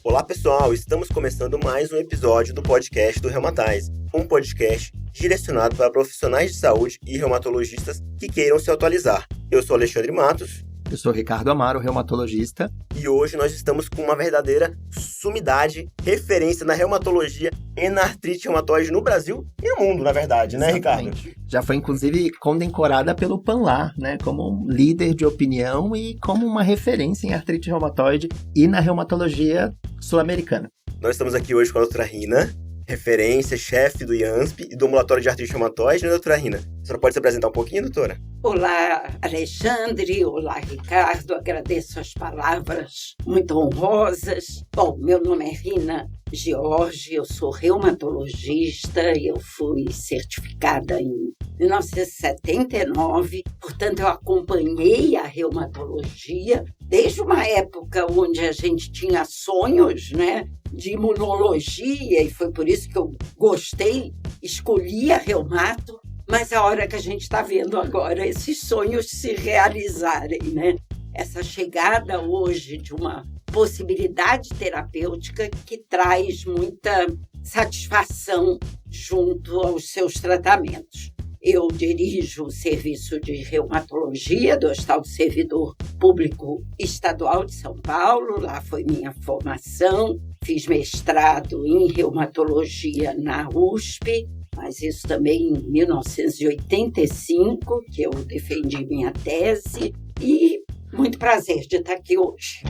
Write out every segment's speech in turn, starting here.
Olá pessoal, estamos começando mais um episódio do podcast do Reumatize, um podcast direcionado para profissionais de saúde e reumatologistas que queiram se atualizar. Eu sou Alexandre Matos. Eu sou Ricardo Amaro, reumatologista. E hoje nós estamos com uma verdadeira sumidade, referência na reumatologia e na artrite reumatoide no Brasil e no mundo, na verdade, né, Exatamente. Ricardo? Já foi, inclusive, condecorada pelo PANLAR, né, como um líder de opinião e como uma referência em artrite reumatoide e na reumatologia sul-americana. Nós estamos aqui hoje com a doutora Rina, referência, chefe do IANSP e do ambulatório de artrite reumatoide, né, doutora Rina? A senhora pode se apresentar um pouquinho, doutora? Olá, Alexandre. Olá, Ricardo. Agradeço as palavras muito honrosas. Bom, meu nome é Rina George, eu sou reumatologista e eu fui certificada em 1979. Portanto, eu acompanhei a reumatologia desde uma época onde a gente tinha sonhos, né, de imunologia, e foi por isso que eu gostei, escolhi a reumato. Mas a hora que a gente está vendo agora esses sonhos se realizarem, né? Essa chegada hoje de uma possibilidade terapêutica que traz muita satisfação junto aos seus tratamentos. Eu dirijo o serviço de reumatologia do Hospital do Servidor Público Estadual de São Paulo, lá foi minha formação, fiz mestrado em reumatologia na USP, mas isso também em 1985, que eu defendi minha tese, e muito prazer de estar aqui hoje.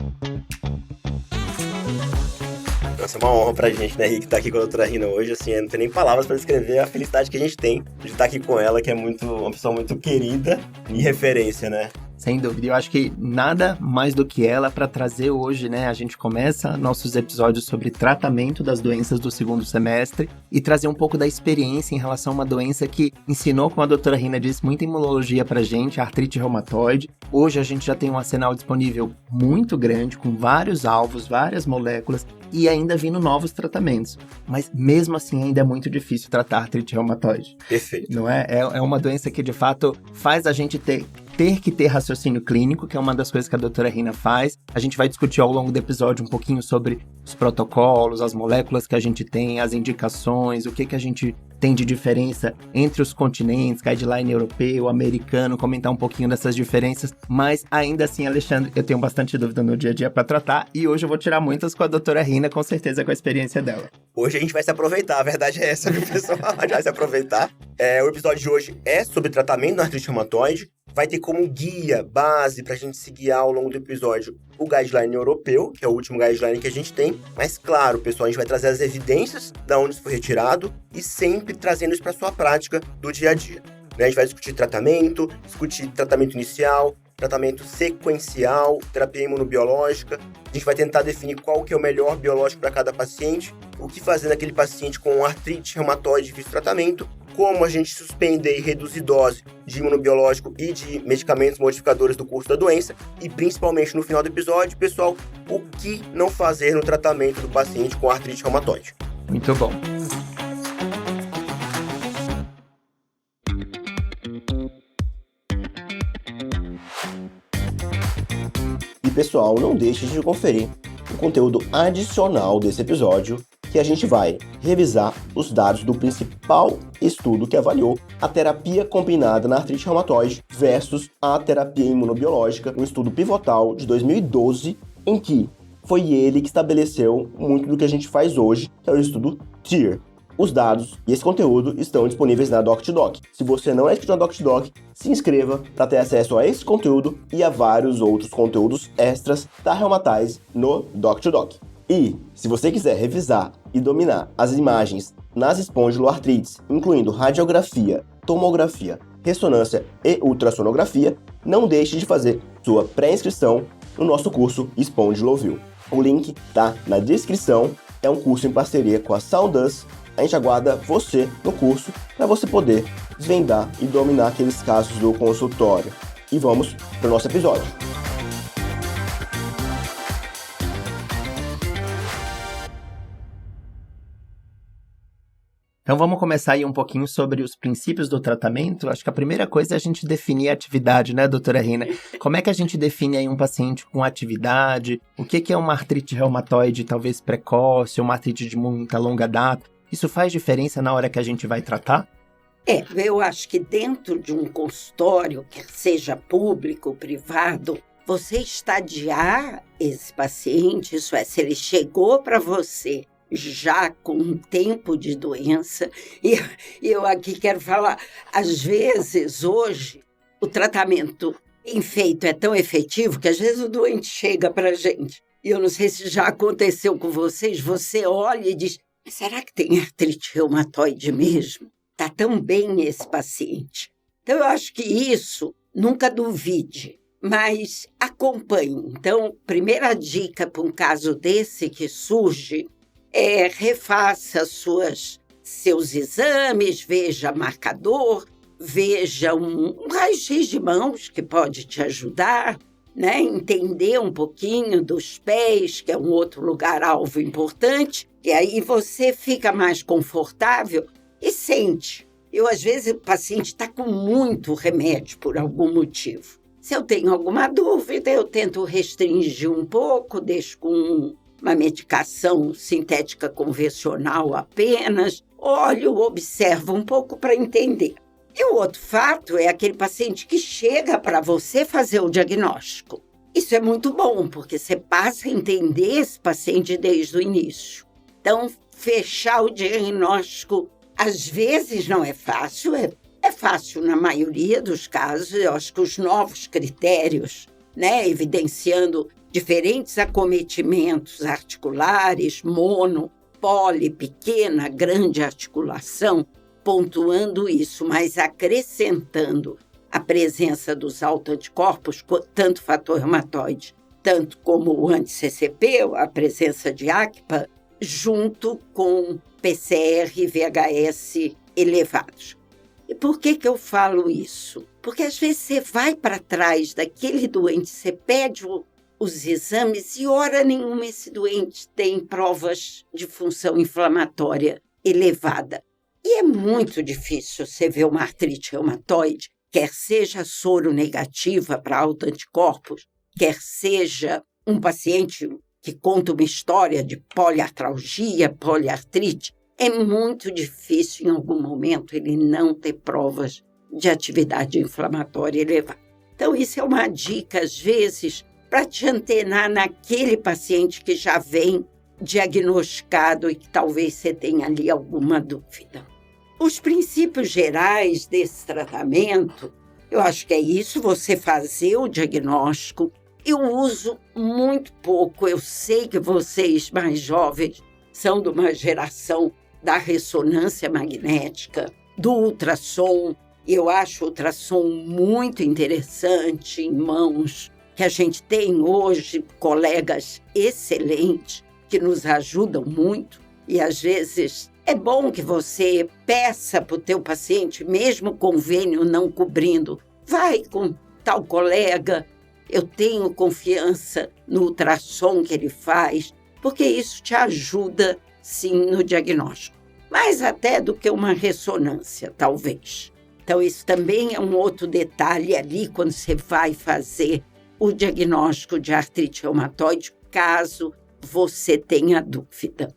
Nossa, é uma honra pra gente, né, Rick, estar aqui com a doutora Rina hoje, assim, eu não tenho nem palavras para descrever a felicidade que a gente tem de estar aqui com ela, que é uma pessoa muito querida e referência, né? Sem dúvida, eu acho que nada mais do que ela para trazer hoje, né? A gente começa nossos episódios sobre tratamento das doenças do segundo semestre e trazer um pouco da experiência em relação a uma doença que ensinou, como a doutora Rina disse, muita imunologia pra gente, a artrite reumatoide. Hoje a gente já tem um arsenal disponível muito grande, com vários alvos, várias moléculas e ainda vindo novos tratamentos. Mas mesmo assim ainda é muito difícil tratar a artrite reumatoide. Perfeito. Não é? É uma doença que de fato faz a gente ter que ter raciocínio clínico, que é uma das coisas que a doutora Rina faz. A gente vai discutir ao longo do episódio um pouquinho sobre os protocolos, as moléculas que a gente tem, as indicações, o que a gente tem de diferença entre os continentes, guideline europeu, americano, comentar um pouquinho dessas diferenças. Mas ainda assim, Alexandre, eu tenho bastante dúvida no dia a dia para tratar e hoje eu vou tirar muitas com a doutora Rina, com certeza com a experiência dela. Hoje a gente vai se aproveitar, a verdade é essa, viu, pessoal? A gente vai se aproveitar. O episódio de hoje é sobre tratamento da artrite reumatoide. Vai ter como guia, base, pra gente se guiar ao longo do episódio o guideline europeu, que é o último guideline que a gente tem. Mas claro, pessoal, a gente vai trazer as evidências da onde isso foi retirado e sempre trazendo isso pra sua prática do dia a dia. A gente vai discutir tratamento inicial, tratamento sequencial, terapia imunobiológica. A gente vai tentar definir qual que é o melhor biológico para cada paciente, o que fazer naquele paciente com artrite reumatoide de tratamento, como a gente suspender e reduzir dose de imunobiológico e de medicamentos modificadores do curso da doença e, principalmente no final do episódio, pessoal, o que não fazer no tratamento do paciente com artrite reumatoide. Muito bom. E, pessoal, não deixe de conferir o conteúdo adicional desse episódio, que a gente vai revisar os dados do principal estudo que avaliou a terapia combinada na artrite reumatoide versus a terapia imunobiológica, um estudo pivotal de 2012, em que foi ele que estabeleceu muito do que a gente faz hoje, que é o estudo TEAR. Os dados e esse conteúdo estão disponíveis na DocToDoc. Se você não é inscrito na DocToDoc, se inscreva para ter acesso a esse conteúdo e a vários outros conteúdos extras da Reumatize no DocToDoc. E, se você quiser revisar e dominar as imagens nas espondiloartrites, incluindo radiografia, tomografia, ressonância e ultrassonografia, não deixe de fazer sua pré-inscrição no nosso curso Spondiloview. O link está na descrição, é um curso em parceria com a Saundus. A gente aguarda você no curso para você poder desvendar e dominar aqueles casos do consultório. E vamos para o nosso episódio. Então vamos começar aí um pouquinho sobre os princípios do tratamento. Acho que a primeira coisa é a gente definir a atividade, né, doutora Rina? Como é que a gente define aí um paciente com atividade? O que é uma artrite reumatoide talvez precoce, uma artrite de muita longa data? Isso faz diferença na hora que a gente vai tratar? Eu acho que dentro de um consultório, quer seja público ou privado, você estadiar esse paciente, isso é, se ele chegou para você já com um tempo de doença, e eu aqui quero falar, às vezes, hoje, o tratamento bem feito é tão efetivo que às vezes o doente chega para a gente, e eu não sei se já aconteceu com vocês, você olha e diz, será que tem artrite reumatoide mesmo? Está tão bem esse paciente. Então, eu acho que isso, nunca duvide, mas acompanhe. Então, primeira dica para um caso desse que surge é refaça seus exames, veja marcador, veja um raio-x de mãos que pode te ajudar, né? Entender um pouquinho dos pés, que é um outro lugar-alvo importante, e aí você fica mais confortável e sente. Às vezes, o paciente está com muito remédio por algum motivo. Se eu tenho alguma dúvida, eu tento restringir um pouco, deixo com uma medicação sintética convencional apenas, olho, observo um pouco para entender. E o outro fato é aquele paciente que chega para você fazer o diagnóstico. Isso é muito bom, porque você passa a entender esse paciente desde o início. Então, fechar o diagnóstico às vezes não é fácil, é fácil na maioria dos casos. Eu acho que os novos critérios, né, evidenciando diferentes acometimentos articulares, mono, poli, pequena, grande articulação, pontuando isso, mas acrescentando a presença dos autoanticorpos, tanto fator reumatoide, tanto como o anti-CCP, a presença de ACPA, junto com PCR e VHS elevados. E por que eu falo isso? Porque às vezes você vai para trás daquele doente, você pede os exames e hora nenhuma esse doente tem provas de função inflamatória elevada. E é muito difícil você ver uma artrite reumatoide, quer seja soro negativa para autoanticorpos, quer seja um paciente que conta uma história de poliartralgia, poliartrite, é muito difícil em algum momento ele não ter provas de atividade inflamatória elevada. Então, isso é uma dica, às vezes, para te antenar naquele paciente que já vem diagnosticado e que talvez você tenha ali alguma dúvida. Os princípios gerais desse tratamento, eu acho que é isso, você fazer o diagnóstico. Eu uso muito pouco, eu sei que vocês mais jovens são de uma geração da ressonância magnética, do ultrassom. Eu acho o ultrassom muito interessante em mãos, que a gente tem hoje colegas excelentes que nos ajudam muito. E às vezes é bom que você peça para o teu paciente, mesmo o convênio não cobrindo, vai com tal colega, eu tenho confiança no ultrassom que ele faz, porque isso te ajuda, sim, no diagnóstico. Mais até do que uma ressonância, talvez. Então, isso também é um outro detalhe ali, quando você vai fazer o diagnóstico de artrite reumatoide, caso você tenha dúvida.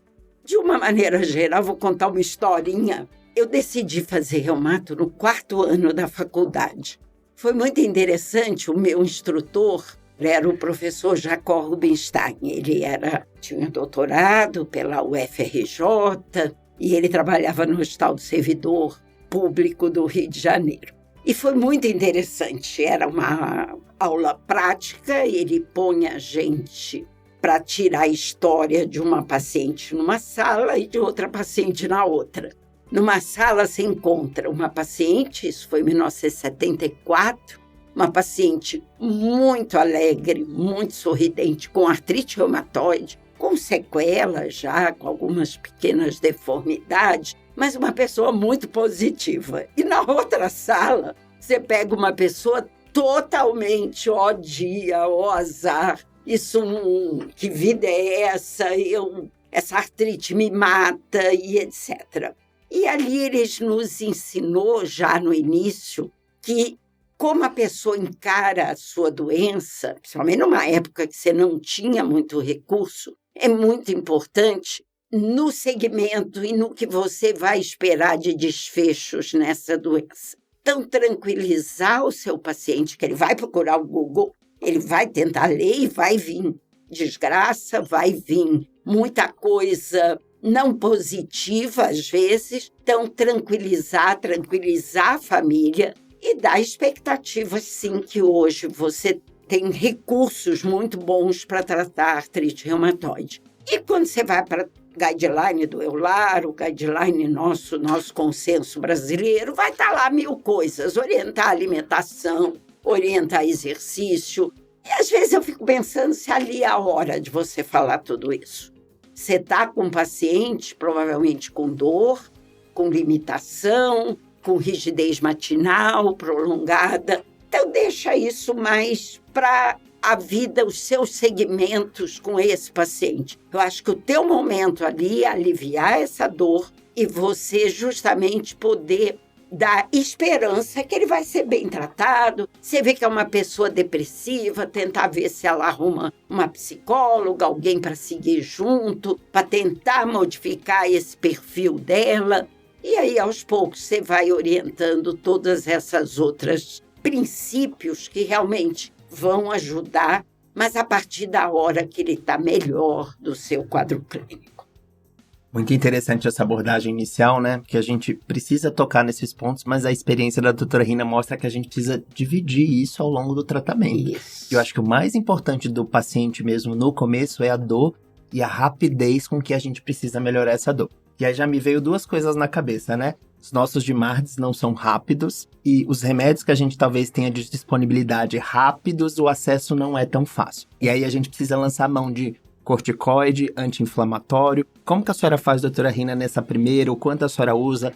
De uma maneira geral, vou contar uma historinha. Eu decidi fazer reumato no 4º ano da faculdade. Foi muito interessante, o meu instrutor era o professor Jacó Rubinstein. Ele tinha doutorado pela UFRJ e ele trabalhava no Hospital do Servidor Público do Rio de Janeiro. E foi muito interessante, era uma aula prática, ele põe a gente para tirar a história de uma paciente numa sala e de outra paciente na outra. Numa sala se encontra uma paciente, isso foi em 1974, uma paciente muito alegre, muito sorridente, com artrite reumatoide, com sequelas já, com algumas pequenas deformidades, mas uma pessoa muito positiva. E na outra sala, você pega uma pessoa totalmente, ó dia, ó azar, isso, que vida é essa? Essa artrite me mata e etc. E ali eles nos ensinou, já no início, que como a pessoa encara a sua doença, principalmente numa época que você não tinha muito recurso, é muito importante no segmento e no que você vai esperar de desfechos nessa doença. Então, tranquilizar o seu paciente, que ele vai procurar o Google, ele vai tentar ler e vai vir desgraça, vai vir muita coisa não positiva às vezes. Então, tranquilizar a família e dar expectativas, sim, que hoje você tem recursos muito bons para tratar artrite reumatoide. E quando você vai para guideline do EULAR, o guideline nosso consenso brasileiro, vai estar lá 1000 coisas, orientar a alimentação, orientar exercício. E às vezes eu fico pensando se ali é a hora de você falar tudo isso. Você está com um paciente, provavelmente com dor, com limitação, com rigidez matinal prolongada. Então deixa isso mais para a vida, os seus segmentos com esse paciente. Eu acho que o teu momento ali é aliviar essa dor e você justamente poder dar esperança que ele vai ser bem tratado. Você vê que é uma pessoa depressiva, tentar ver se ela arruma uma psicóloga, alguém para seguir junto, para tentar modificar esse perfil dela. E aí, aos poucos, você vai orientando todas essas outras princípios que realmente vão ajudar, mas a partir da hora que ele está melhor do seu quadro clínico. Muito interessante essa abordagem inicial, né? Porque a gente precisa tocar nesses pontos, mas a experiência da doutora Rina mostra que a gente precisa dividir isso ao longo do tratamento. Isso. Eu acho que o mais importante do paciente mesmo no começo é a dor e a rapidez com que a gente precisa melhorar essa dor. E aí já me veio 2 coisas na cabeça, né? Os nossos DMARDs não são rápidos e os remédios que a gente talvez tenha de disponibilidade rápidos, o acesso não é tão fácil. E aí a gente precisa lançar mão de corticoide, anti-inflamatório. Como que a senhora faz, doutora Rina, nessa primeira? O quanto a senhora usa?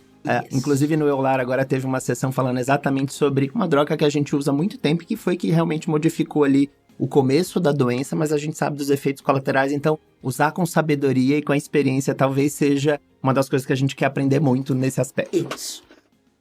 Inclusive no EULAR agora teve uma sessão falando exatamente sobre uma droga que a gente usa há muito tempo, que foi que realmente modificou ali o começo da doença, mas a gente sabe dos efeitos colaterais, então usar com sabedoria e com a experiência talvez seja uma das coisas que a gente quer aprender muito nesse aspecto. Isso.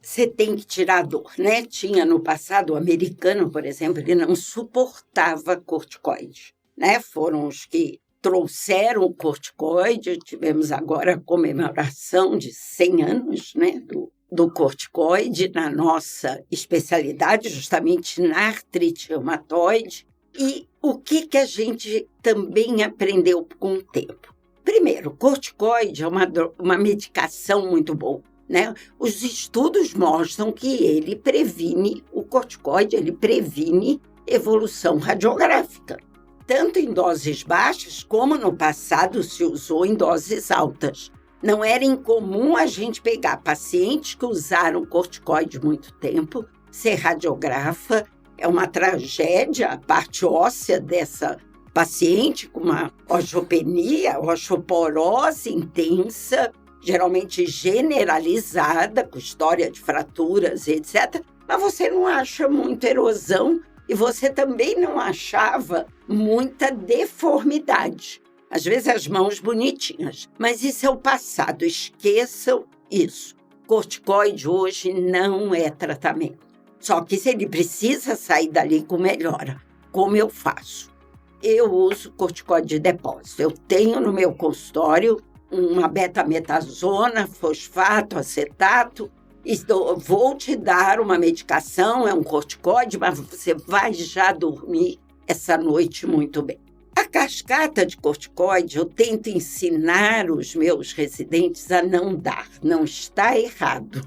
Você tem que tirar a dor, né? Tinha no passado o americano, por exemplo, ele não suportava corticoide, né? Foram os que trouxeram o corticoide. Tivemos agora a comemoração de 100 anos, né, do corticoide na nossa especialidade, justamente na artrite reumatoide. E o que a gente também aprendeu com o tempo? Primeiro, o corticoide é uma medicação muito boa, né? Os estudos mostram que ele previne, o corticoide, ele previne evolução radiográfica, tanto em doses baixas, como no passado se usou em doses altas. Não era incomum a gente pegar pacientes que usaram corticoide muito tempo, ser radiografa. É uma tragédia a parte óssea dessa paciente com uma osteopenia, osteoporose intensa, geralmente generalizada, com história de fraturas, etc. Mas você não acha muita erosão e você também não achava muita deformidade. Às vezes as mãos bonitinhas, mas isso é o passado, esqueçam isso. Corticoide hoje não é tratamento. Só que se ele precisa sair dali com melhora, como eu faço? Eu uso corticoide de depósito. Eu tenho no meu consultório uma betametasona, fosfato, acetato. Vou te dar uma medicação, é um corticoide, mas você vai já dormir essa noite muito bem. A cascata de corticoide, eu tento ensinar os meus residentes a não dar. Não está errado.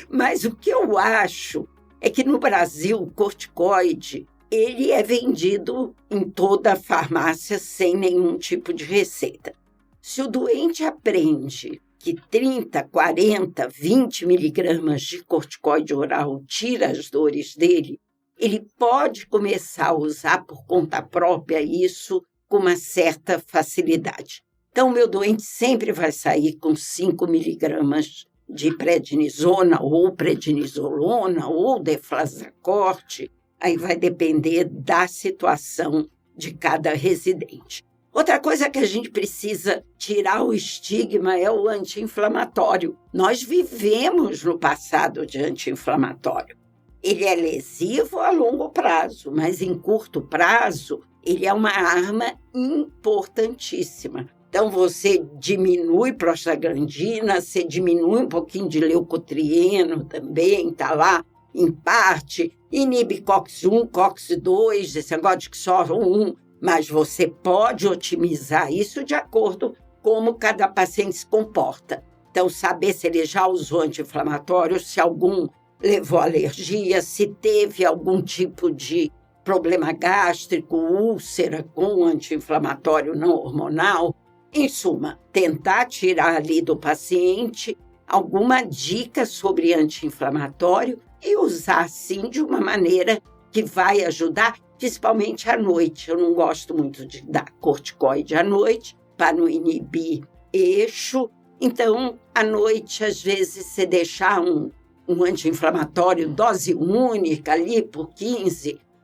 Mas o que eu acho é que no Brasil o corticoide ele é vendido em toda a farmácia sem nenhum tipo de receita. Se o doente aprende que 30, 40, 20 miligramas de corticoide oral tira as dores dele, ele pode começar a usar por conta própria isso com uma certa facilidade. Então, o meu doente sempre vai sair com 5 miligramas de prednisona ou prednisolona ou deflazacort. Aí vai depender da situação de cada residente. Outra coisa que a gente precisa tirar o estigma é o anti-inflamatório. Nós vivemos no passado de anti-inflamatório. Ele é lesivo a longo prazo, mas em curto prazo, ele é uma arma importantíssima. Então, você diminui prostaglandina, você diminui um pouquinho de leucotrieno também, está lá em parte, inibe COX-1, COX-2, esse negócio de que só um, mas você pode otimizar isso de acordo com como cada paciente se comporta. Então, saber se ele já usou anti-inflamatório, se algum levou alergia, se teve algum tipo de problema gástrico, úlcera com anti-inflamatório não hormonal. Em suma, tentar tirar ali do paciente alguma dica sobre anti-inflamatório e usar, sim, de uma maneira que vai ajudar, principalmente à noite. Eu não gosto muito de dar corticoide à noite, para não inibir eixo. Então, à noite, às vezes, você deixar um anti-inflamatório dose única ali por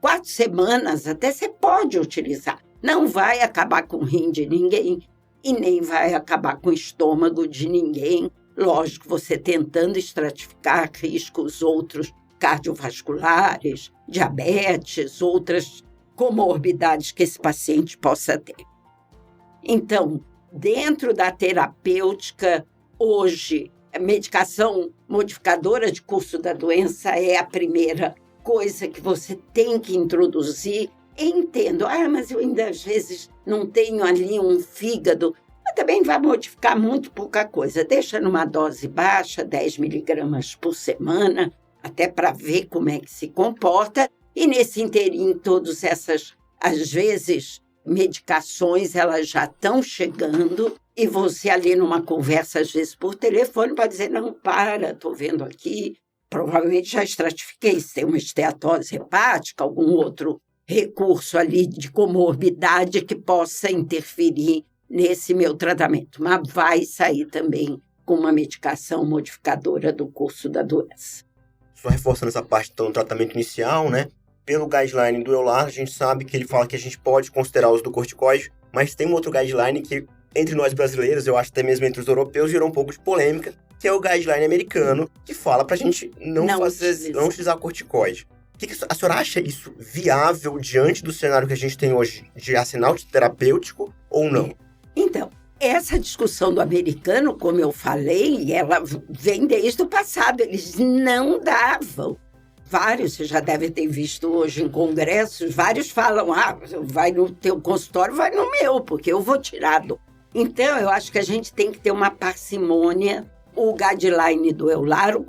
4 semanas, até você pode utilizar. Não vai acabar com o rim de ninguém e nem vai acabar com o estômago de ninguém. Lógico, você tentando estratificar riscos outros cardiovasculares, diabetes, outras comorbidades que esse paciente possa ter. Então, dentro da terapêutica, hoje, a medicação modificadora de curso da doença é a primeira coisa que você tem que introduzir. Entendo, mas eu ainda às vezes não tenho ali um fígado, mas também vai modificar muito pouca coisa. Deixa numa dose baixa, 10 miligramas por semana, até para ver como é que se comporta. E nesse inteirinho, todas essas, às vezes, medicações, elas já estão chegando e você ali numa conversa, às vezes por telefone, pode dizer, não, estou vendo aqui, provavelmente já estratifiquei, se tem uma esteatose hepática, algum outro recurso ali de comorbidade que possa interferir nesse meu tratamento, mas vai sair também com uma medicação modificadora do curso da doença. Só reforçando essa parte então, do tratamento inicial, né? Pelo guideline do EULAR, a gente sabe que ele fala que a gente pode considerar o uso do corticoide, mas tem um outro guideline que, entre nós brasileiros, eu acho até mesmo entre os europeus, gerou um pouco de polêmica, que é o guideline americano, que fala pra gente não utilizar corticoide. O que a senhora acha isso viável diante do cenário que a gente tem hoje de arsenal terapêutico ou não? Então, essa discussão do americano, como eu falei, ela vem desde o passado. Eles não davam. Vários, você já deve ter visto hoje em congressos, vários falam, vai no teu consultório, vai no meu, porque eu vou tirado. Então, eu acho que a gente tem que ter uma parcimônia. O guideline do EULAR, o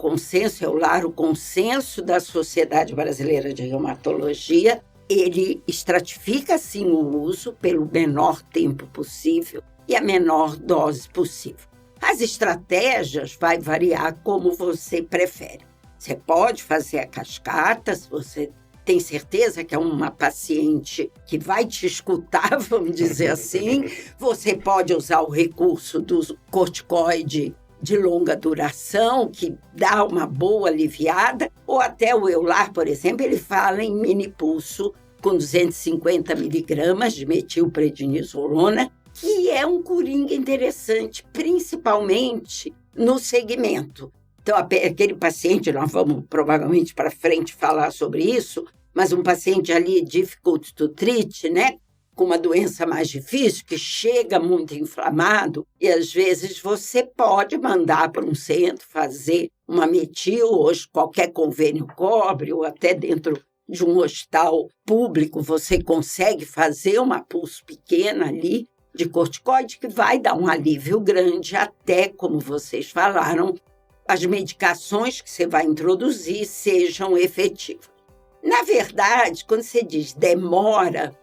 consenso da Sociedade Brasileira de Reumatologia, ele estratifica, sim, o uso pelo menor tempo possível e a menor dose possível. As estratégias vai variar como você prefere. Você pode fazer a cascata, se você tem certeza que é uma paciente que vai te escutar, vamos dizer assim. Você pode usar o recurso do corticoide de longa duração, que dá uma boa aliviada, ou até o EULAR, por exemplo, ele fala em minipulso com 250 miligramas de metilprednisolona, que é um coringa interessante, principalmente no segmento. Então, aquele paciente, nós vamos provavelmente para frente falar sobre isso, mas um paciente ali difficult to treat, né? Com uma doença mais difícil, que chega muito inflamado, e às vezes você pode mandar para um centro fazer uma metil, hoje qualquer convênio cobre, ou até dentro de um hospital público você consegue fazer uma pulso pequena ali de corticoide que vai dar um alívio grande, até, como vocês falaram, as medicações que você vai introduzir sejam efetivas. Na verdade, quando você diz demora,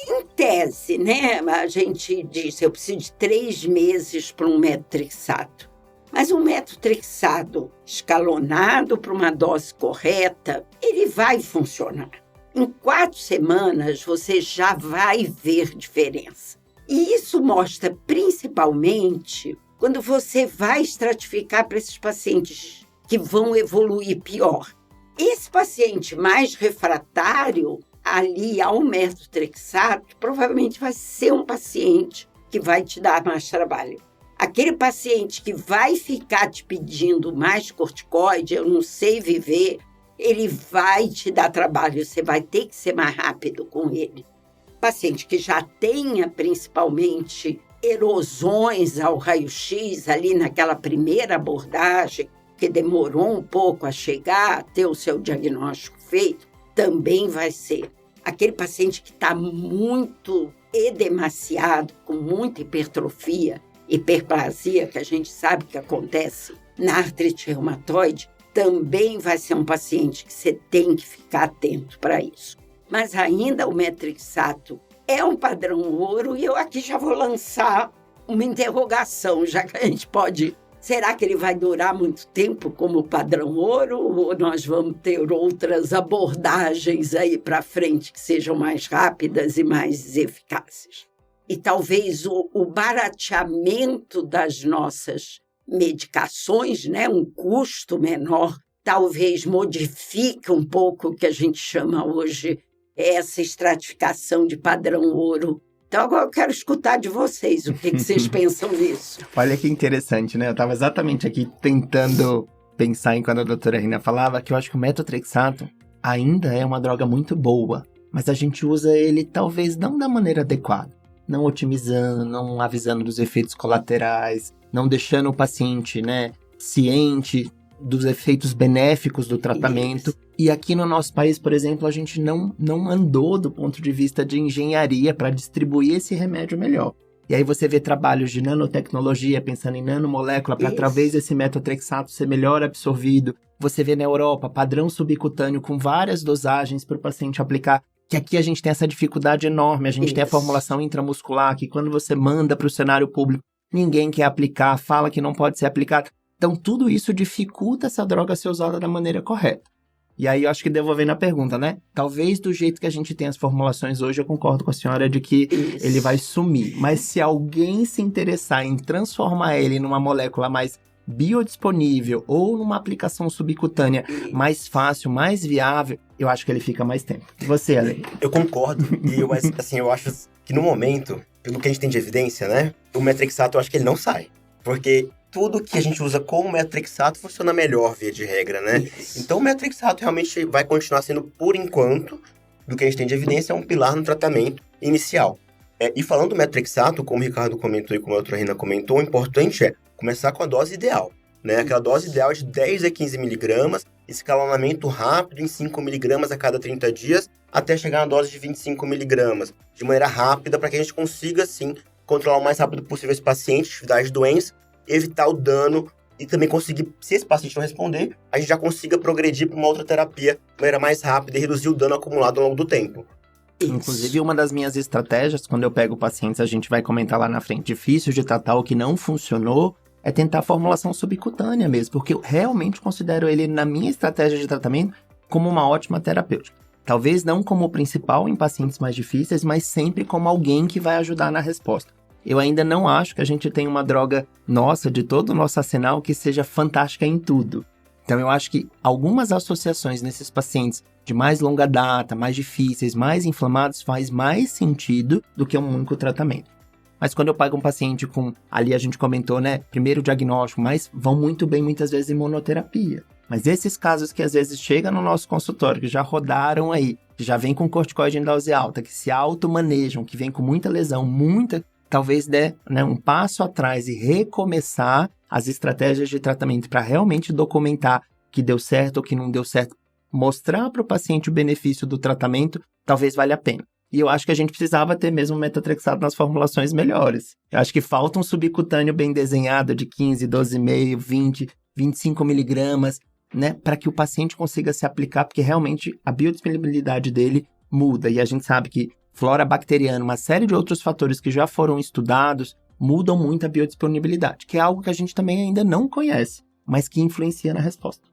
em tese, né? A gente diz, eu preciso de 3 meses para um metotrexato. Mas um metotrexato escalonado para uma dose correta, ele vai funcionar. Em 4 semanas, você já vai ver diferença. E isso mostra principalmente quando você vai estratificar para esses pacientes que vão evoluir pior. Esse paciente mais refratário, aliar o metotrexato, provavelmente vai ser um paciente que vai te dar mais trabalho. Aquele paciente que vai ficar te pedindo mais corticoide, eu não sei viver, ele vai te dar trabalho, você vai ter que ser mais rápido com ele. Paciente que já tenha, principalmente, erosões ao raio-x, ali naquela primeira abordagem, que demorou um pouco a chegar, a ter o seu diagnóstico feito, também vai ser. Aquele paciente que está muito edemaciado, com muita hipertrofia, hiperplasia, que a gente sabe que acontece na artrite reumatoide, também vai ser um paciente que você tem que ficar atento para isso. Mas ainda o metotrexato é um padrão ouro e eu aqui já vou lançar uma interrogação, já que a gente pode... Será que ele vai durar muito tempo como padrão ouro ou nós vamos ter outras abordagens aí para frente que sejam mais rápidas e mais eficazes? E talvez o barateamento das nossas medicações, né, um custo menor, talvez modifique um pouco o que a gente chama hoje essa estratificação de padrão ouro. Então, agora eu quero escutar de vocês o que vocês pensam nisso. Olha que interessante, né? Eu estava exatamente aqui tentando pensar enquanto a doutora Rina falava que eu acho que o metotrexato ainda é uma droga muito boa, mas a gente usa ele talvez não da maneira adequada, não otimizando, não avisando dos efeitos colaterais, não deixando o paciente, né, ciente dos efeitos benéficos do tratamento. Isso. E aqui no nosso país, por exemplo, a gente não andou do ponto de vista de engenharia para distribuir esse remédio melhor. E aí você vê trabalhos de nanotecnologia, pensando em nanomolécula, para através desse metotrexato ser melhor absorvido. Você vê na Europa padrão subcutâneo com várias dosagens para o paciente aplicar, que aqui a gente tem essa dificuldade enorme. A gente tem a formulação intramuscular, que quando você manda para o cenário público, ninguém quer aplicar, fala que não pode ser aplicado. Então, tudo isso dificulta essa droga ser usada da maneira correta. E aí, eu acho que devolvendo a pergunta, né? Talvez do jeito que a gente tem as formulações hoje, eu concordo com a senhora de que ele vai sumir. Mas se alguém se interessar em transformar ele numa molécula mais biodisponível ou numa aplicação subcutânea mais fácil, mais viável, eu acho que ele fica mais tempo. E você, Ale? Eu concordo. E eu acho que no momento, pelo que a gente tem de evidência, né? O metotrexato, eu acho que ele não sai. Porque tudo que a gente usa com o metotrexato funciona melhor, via de regra, né? Isso. Então, o metotrexato realmente vai continuar sendo, por enquanto, do que a gente tem de evidência, um pilar no tratamento inicial. E falando do metotrexato, como o Ricardo comentou e como a doutora Rina comentou, o importante é começar com a dose ideal, né? Aquela dose ideal é de 10 a 15 miligramas, escalonamento rápido em 5 miligramas a cada 30 dias, até chegar na dose de 25 miligramas, de maneira rápida, para que a gente consiga, sim, controlar o mais rápido possível esse paciente, atividade de doença, evitar o dano e também conseguir, se esse paciente não responder, a gente já consiga progredir para uma outra terapia de maneira mais rápida e reduzir o dano acumulado ao longo do tempo. Inclusive, uma das minhas estratégias, quando eu pego pacientes, a gente vai comentar lá na frente, difícil de tratar ou que não funcionou, é tentar a formulação subcutânea mesmo, porque eu realmente considero ele, na minha estratégia de tratamento, como uma ótima terapêutica. Talvez não como o principal em pacientes mais difíceis, mas sempre como alguém que vai ajudar na resposta. Eu ainda não acho que a gente tem uma droga nossa, de todo o nosso arsenal, que seja fantástica em tudo. Então, eu acho que algumas associações nesses pacientes de mais longa data, mais difíceis, mais inflamados, faz mais sentido do que um único tratamento. Mas quando eu pego um paciente com, ali a gente comentou, né, primeiro diagnóstico, mas vão muito bem muitas vezes em monoterapia. Mas esses casos que às vezes chegam no nosso consultório, que já rodaram aí, que já vem com corticoide em dose alta, que se automanejam, que vem com muita lesão, talvez dê, né, um passo atrás e recomeçar as estratégias de tratamento para realmente documentar que deu certo ou que não deu certo, mostrar para o paciente o benefício do tratamento, talvez valha a pena. E eu acho que a gente precisava ter mesmo metotrexato nas formulações melhores. Eu acho que falta um subcutâneo bem desenhado de 15, 12,5, 20, 25 miligramas, né, para que o paciente consiga se aplicar, porque realmente a biodisponibilidade dele muda. E a gente sabe que flora bacteriana, uma série de outros fatores que já foram estudados, mudam muito a biodisponibilidade, que é algo que a gente também ainda não conhece, mas que influencia na resposta.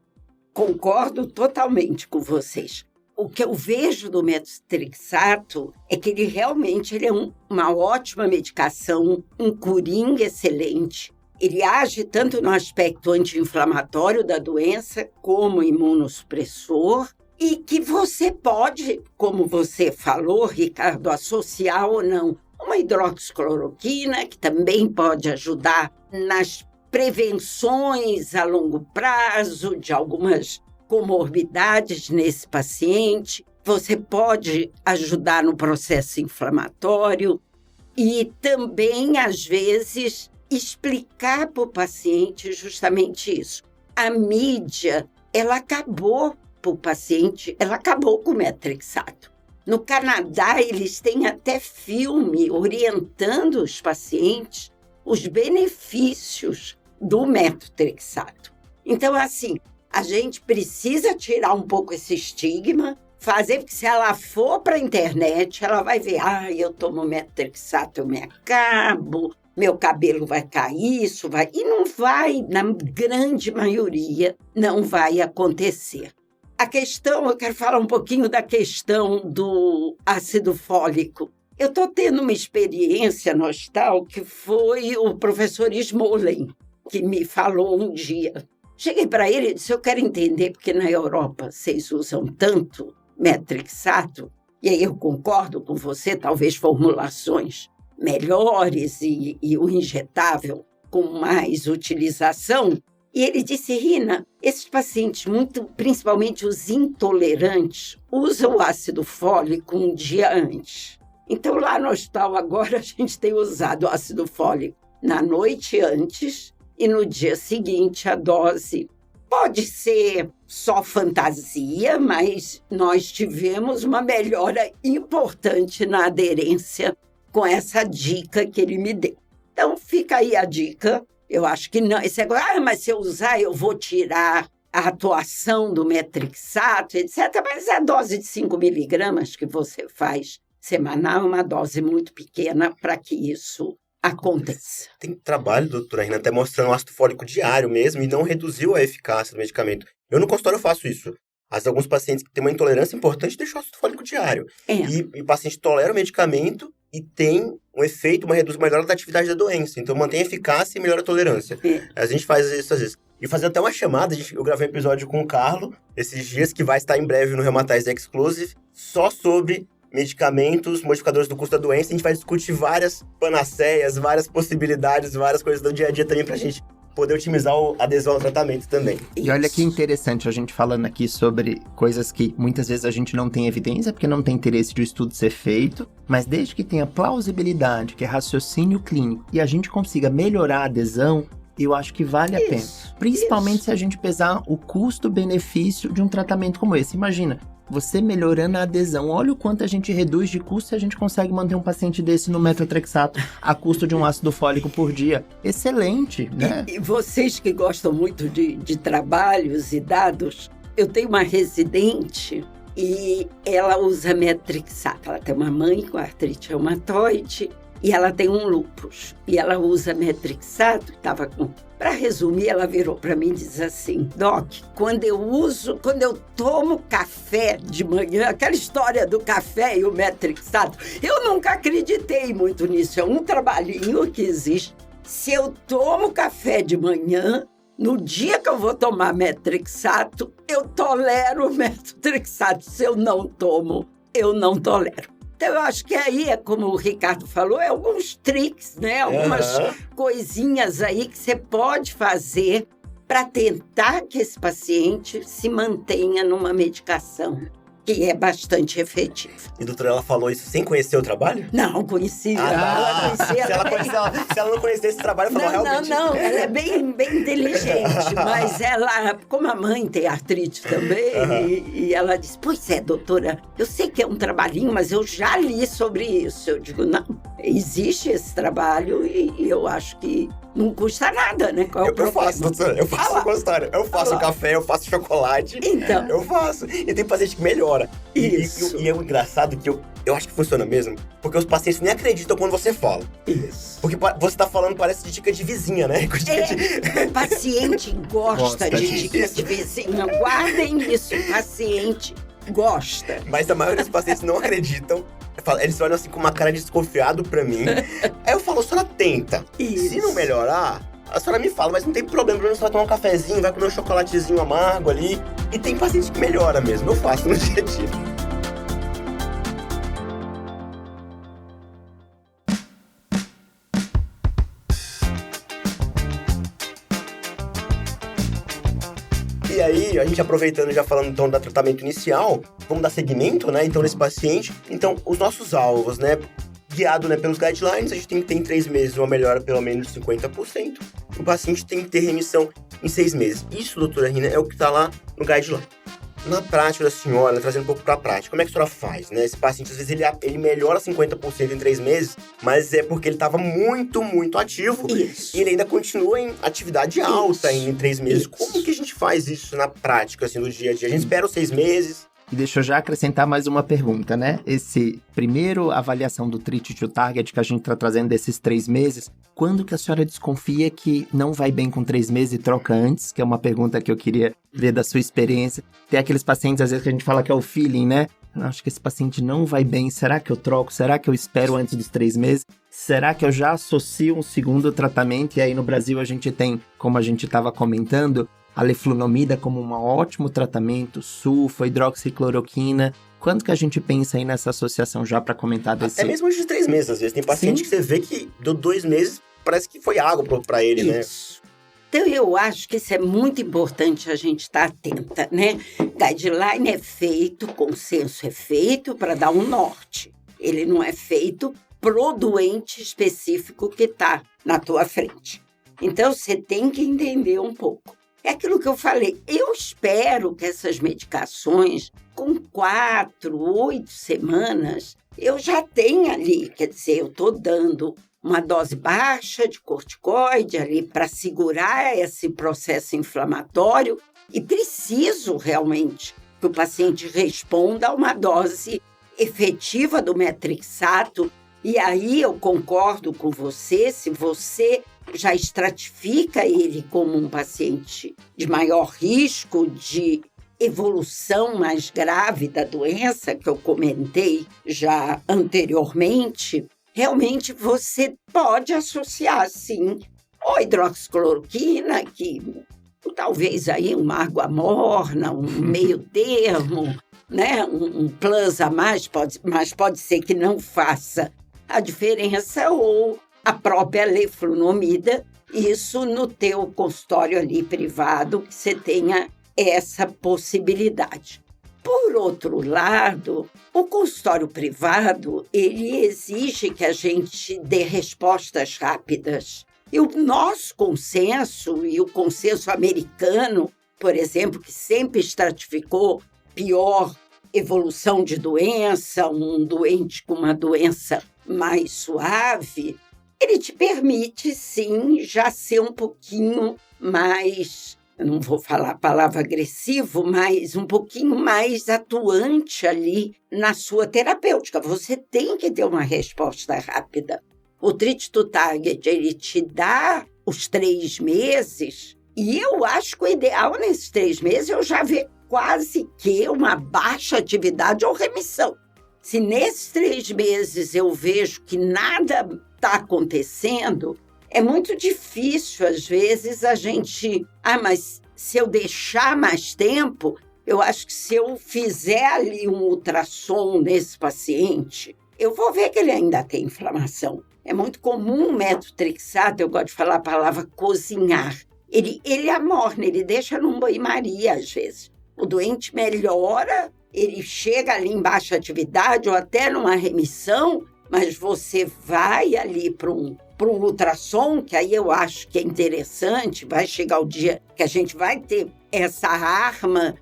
Concordo totalmente com vocês. O que eu vejo do metotrexato é que ele realmente é uma ótima medicação, um coringa excelente. Ele age tanto no aspecto anti-inflamatório da doença como imunossupressor. E que você pode, como você falou, Ricardo, associar ou não uma hidroxicloroquina, que também pode ajudar nas prevenções a longo prazo de algumas comorbidades nesse paciente. Você pode ajudar no processo inflamatório e também, às vezes, explicar para o paciente justamente isso. A mídia, ela acabou para o paciente, ela acabou com o metrexato. No Canadá, eles têm até filme orientando os pacientes os benefícios do metotrexato. Então, assim, a gente precisa tirar um pouco esse estigma, fazer, porque se ela for para a internet, ela vai ver, eu tomo metotrexato, eu me acabo, meu cabelo vai cair, isso vai... E não vai, na grande maioria, não vai acontecer. A questão, eu quero falar um pouquinho da questão do ácido fólico. Eu estou tendo uma experiência no hospital que foi o professor Smolen, que me falou um dia. Cheguei para ele e disse, eu quero entender, porque na Europa vocês usam tanto metrexato, e aí eu concordo com você, talvez formulações melhores e o injetável com mais utilização. E ele disse, Rina, esses pacientes, principalmente os intolerantes, usam o ácido fólico um dia antes. Então, lá no hospital agora, a gente tem usado o ácido fólico na noite antes e no dia seguinte a dose. Pode ser só fantasia, mas nós tivemos uma melhora importante na aderência com essa dica que ele me deu. Então, fica aí a dica. Eu acho que não. Esse negócio, mas se eu usar, eu vou tirar a atuação do metrexato, etc. Mas a dose de 5 miligramas que você faz semanal é uma dose muito pequena para que isso aconteça. Tem trabalho, doutora Rina, até mostrando o ácido fólico diário mesmo e não reduziu a eficácia do medicamento. Eu no consultório eu faço isso. Alguns pacientes que têm uma intolerância importante deixam o ácido fólico diário. E o paciente tolera o medicamento e tem um efeito, uma melhora da atividade da doença. Então, mantém a eficácia e melhora a tolerância. A gente faz isso às vezes. E fazer até uma chamada, eu gravei um episódio com o Carlo, esses dias, que vai estar em breve no Rheumatize Exclusive, só sobre medicamentos, modificadores do curso da doença. A gente vai discutir várias panaceias, várias possibilidades, várias coisas do dia a dia também pra gente poder otimizar a adesão ao tratamento também. E olha que interessante a gente falando aqui sobre coisas que muitas vezes a gente não tem evidência, porque não tem interesse de o estudo ser feito, mas desde que tenha plausibilidade, que é raciocínio clínico, e a gente consiga melhorar a adesão, eu acho que vale a pena. Principalmente se a gente pesar o custo-benefício de um tratamento como esse. Imagina, você melhorando a adesão, olha o quanto a gente reduz de custo se a gente consegue manter um paciente desse no metotrexato a custo de um ácido fólico por dia. Excelente, né? E vocês que gostam muito de trabalhos e dados, eu tenho uma residente e ela usa metotrexato. Ela tem uma mãe com artrite reumatoide e ela tem um lúpus. E ela usa metotrexato, estava com... Para resumir, ela virou para mim e diz assim, Doc, quando eu tomo café de manhã, aquela história do café e o metotrexato, eu nunca acreditei muito nisso, é um trabalhinho que existe. Se eu tomo café de manhã, no dia que eu vou tomar metotrexato, eu tolero o metotrexato. Se eu não tomo, eu não tolero. Então, eu acho que aí, como o Ricardo falou, é alguns tricks, né? Algumas coisinhas aí que você pode fazer para tentar que esse paciente se mantenha numa medicação que é bastante efetiva. E, doutora, ela falou isso sem conhecer o trabalho? Não, conhecia. Ela conhecia. Se ela não conhecesse esse trabalho, ela falou realmente... Não, ela é bem inteligente, mas ela, como a mãe tem artrite também, e ela disse, pois é, doutora, eu sei que é um trabalhinho, mas eu já li sobre isso. Eu digo, não, existe esse trabalho e eu acho que não custa nada, né? Qual é o problema? Eu faço, doutora, eu faço consultório. Eu faço café, eu faço chocolate. Então. Eu faço. E tem paciente que melhora. Isso. E é o engraçado que eu acho que funciona mesmo, porque os pacientes nem acreditam quando você fala. Isso. Porque você tá falando, parece de dica de vizinha, né? O paciente gosta de dica de vizinha. Guardem isso, o paciente gosta. Mas a maioria dos pacientes não acreditam. Eles olham assim com uma cara de desconfiado pra mim. Aí eu falo, a senhora tenta. Isso. Se não melhorar, A senhora me fala, mas não tem problema, você vai tomar um cafezinho, vai comer um chocolatezinho amargo ali. E tem paciente que melhora mesmo, eu faço no dia a dia. E aí, a gente aproveitando, já falando então do tratamento inicial, vamos dar seguimento, né, então, nesse paciente. Então, os nossos alvos, né, guiado, né, pelos guidelines, a gente tem que ter em 3 meses uma melhora pelo menos de 50%. O paciente tem que ter remissão em 6 meses. Isso, doutora Rina, é o que está lá no guideline. Na prática da senhora, trazendo um pouco para a prática, como é que a senhora faz, né? Esse paciente, às vezes, ele melhora 50% em 3 meses, mas é porque ele estava muito, muito ativo. Isso. E ele ainda continua em atividade alta em 3 meses. Isso. Como que a gente faz isso na prática, assim, no dia a dia? A gente espera os 6 meses... E deixa eu já acrescentar mais uma pergunta, né? Esse primeiro avaliação do Treat to Target que a gente tá trazendo desses 3 meses, quando que a senhora desconfia que não vai bem com 3 meses e troca antes? Que é uma pergunta que eu queria ver da sua experiência. Tem aqueles pacientes, às vezes, que a gente fala que é o feeling, né? Eu acho que esse paciente não vai bem, será que eu troco? Será que eu espero antes dos 3 meses? Será que eu já associo um segundo tratamento? E aí no Brasil a gente tem, como a gente estava comentando, a leflunomida como um ótimo tratamento, sulfa, hidroxicloroquina. Quanto que a gente pensa aí nessa associação já para comentar desse... Até mesmo antes de 3 meses, às vezes. Tem paciente que você vê que deu 2 meses, parece que foi água para ele, né? Isso. Então, eu acho que isso é muito importante a gente estar atenta, né? Guideline é feito, consenso é feito para dar um norte. Ele não é feito pro doente específico que está na tua frente. Então, você tem que entender um pouco. É aquilo que eu falei, eu espero que essas medicações, com 4, 8 semanas, eu já tenha ali, quer dizer, eu estou dando uma dose baixa de corticoide ali para segurar esse processo inflamatório e preciso realmente que o paciente responda a uma dose efetiva do metrixato. E aí eu concordo com você, se você já estratifica ele como um paciente de maior risco de evolução mais grave da doença, que eu comentei já anteriormente, realmente você pode associar, sim, a hidroxicloroquina, que talvez aí uma água morna, um meio termo, né? Um plus a mais, mas pode ser que não faça a diferença, ou a própria leflunomida, isso no teu consultório ali privado, que você tenha essa possibilidade. Por outro lado, o consultório privado, ele exige que a gente dê respostas rápidas. E o nosso consenso, e o consenso americano, por exemplo, que sempre estratificou pior evolução de doença, um doente com uma doença mais suave, ele te permite, sim, já ser um pouquinho mais, eu não vou falar a palavra agressivo, mas um pouquinho mais atuante ali na sua terapêutica. Você tem que ter uma resposta rápida. O Treat to Target, ele te dá os 3 meses, e eu acho que o ideal nesses 3 meses eu já ver quase que uma baixa atividade ou remissão. Se nesses 3 meses eu vejo que nada está acontecendo, é muito difícil, às vezes, a gente... mas se eu deixar mais tempo, eu acho que se eu fizer ali um ultrassom nesse paciente, eu vou ver que ele ainda tem inflamação. É muito comum o metotrexato, eu gosto de falar a palavra cozinhar. Ele amorna, ele deixa num banho-maria, às vezes. O doente melhora, ele chega ali em baixa atividade ou até numa remissão, mas você vai ali para um ultrassom, que aí eu acho que é interessante, vai chegar o dia que a gente vai ter essa arma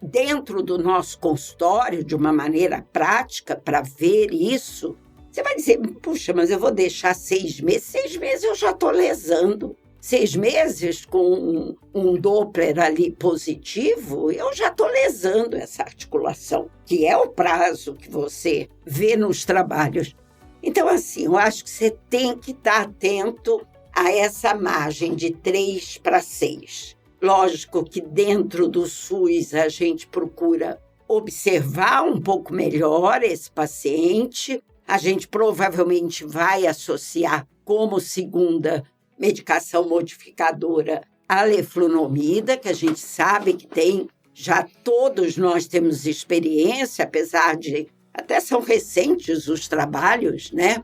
dentro do nosso consultório, de uma maneira prática, para ver isso. Você vai dizer, puxa, mas eu vou deixar 6 meses. 6 meses eu já estou lesando. 6 meses com um Doppler ali positivo, eu já estou lesando essa articulação, que é o prazo que você vê nos trabalhos. Então, assim, eu acho que você tem que estar atento a essa margem de 3 para 6. Lógico que dentro do SUS a gente procura observar um pouco melhor esse paciente. A gente provavelmente vai associar como segunda medicação modificadora, a leflunomida, que a gente sabe que tem, já todos nós temos experiência, apesar de até são recentes os trabalhos, né?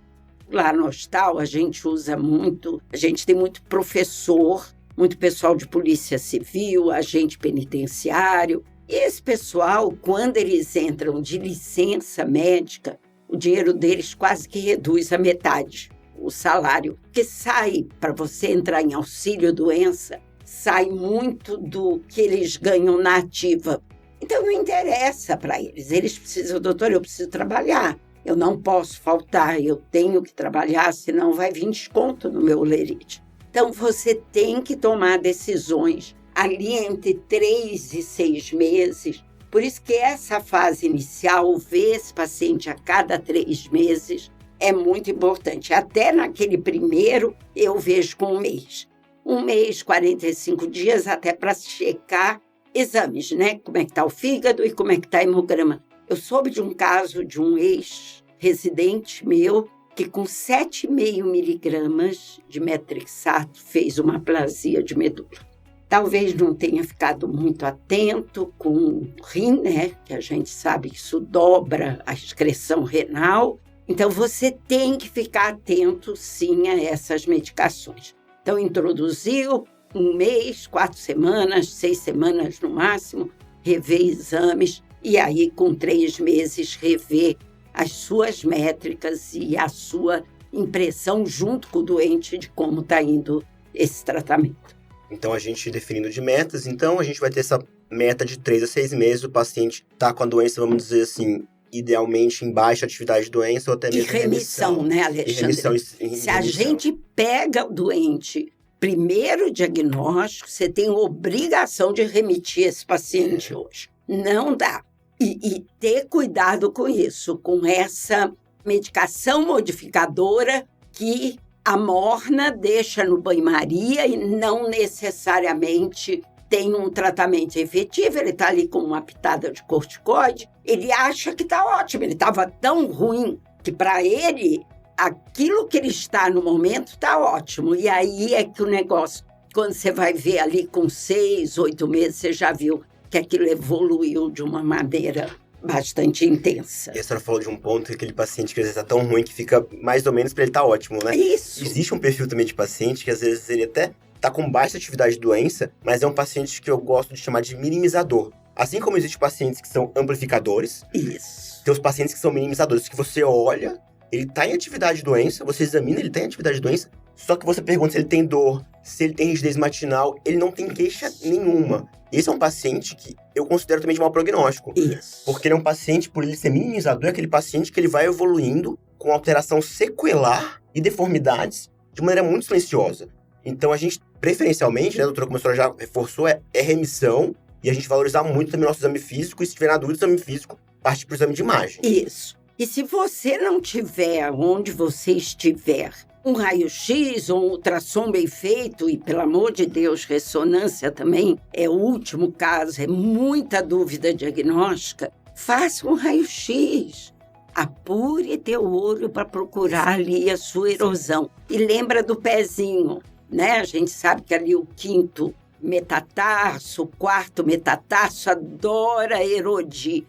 Lá no hospital a gente usa muito, a gente tem muito professor, muito pessoal de polícia civil, agente penitenciário. E esse pessoal, quando eles entram de licença médica, o dinheiro deles quase que reduz a metade, o salário. Porque sai, para você entrar em auxílio-doença, sai muito do que eles ganham na ativa. Então, não interessa para eles. Eles precisam, doutor, eu preciso trabalhar. Eu não posso faltar, eu tenho que trabalhar, senão vai vir desconto no meu lerite. Então, você tem que tomar decisões ali entre 3 e 6 meses. Por isso que essa fase inicial, ver esse paciente a cada 3 meses, é muito importante. Até naquele primeiro, eu vejo com 1 mês. 1 mês, 45 dias, até para checar exames, né? Como é que está o fígado e como é que está o hemograma. Eu soube de um caso de um ex-residente meu que com 7,5 miligramas de metrixato fez uma aplasia de medula. Talvez não tenha ficado muito atento com o rim, né? Que a gente sabe que isso dobra a excreção renal. Então, você tem que ficar atento, sim, a essas medicações. Então, introduziu 1 mês, 4 semanas, 6 semanas no máximo, rever exames e aí, com 3 meses, rever as suas métricas e a sua impressão junto com o doente de como está indo esse tratamento. Então, a gente definindo de metas, então a gente vai ter essa meta de 3 a 6 meses, o paciente está com a doença, vamos dizer assim, idealmente em baixa atividade de doença ou até mesmo remissão, né, Alexandre? Se a gente pega o doente, primeiro diagnóstico, você tem obrigação de remitir esse paciente hoje. Não dá. E ter cuidado com isso, com essa medicação modificadora que amorna, deixa no banho-maria e não necessariamente tem um tratamento efetivo. Ele está ali com uma pitada de corticoide, ele acha que está ótimo, ele estava tão ruim que para ele aquilo que ele está no momento está ótimo. E aí é que o negócio, quando você vai ver ali com 6, 8 meses, você já viu que aquilo evoluiu de uma maneira bastante intensa. E a senhora falou de um ponto que aquele paciente que às vezes está tão ruim que fica mais ou menos para ele estar ótimo, né? Isso. Existe um perfil também de paciente que às vezes ele até está com baixa atividade de doença, mas é um paciente que eu gosto de chamar de minimizador. Assim como existem pacientes que são amplificadores, isso, tem os pacientes que são minimizadores, que você olha, ele está em atividade de doença, você examina, ele está em atividade de doença, só que você pergunta se ele tem dor, se ele tem rigidez matinal, ele não tem queixa nenhuma. Esse é um paciente que eu considero também de mau prognóstico. Isso. Porque ele é um paciente, por ele ser minimizador, é aquele paciente que ele vai evoluindo com alteração sequelar e deformidades de maneira muito silenciosa. Então, a gente, preferencialmente, né, doutora, como a senhora já reforçou, é remissão e a gente valorizar muito também o nosso exame físico e, se tiver na dúvida, exame físico, partir para o exame de imagem. Isso. E se você não tiver, onde você estiver, um raio-x ou um ultrassom bem feito, e pelo amor de Deus, ressonância também é o último caso, é muita dúvida diagnóstica, faça um raio-x. Apure teu olho para procurar ali a sua erosão. E lembra do pezinho, né? A gente sabe que ali o 5º metatarso, o 4º metatarso adora erodir.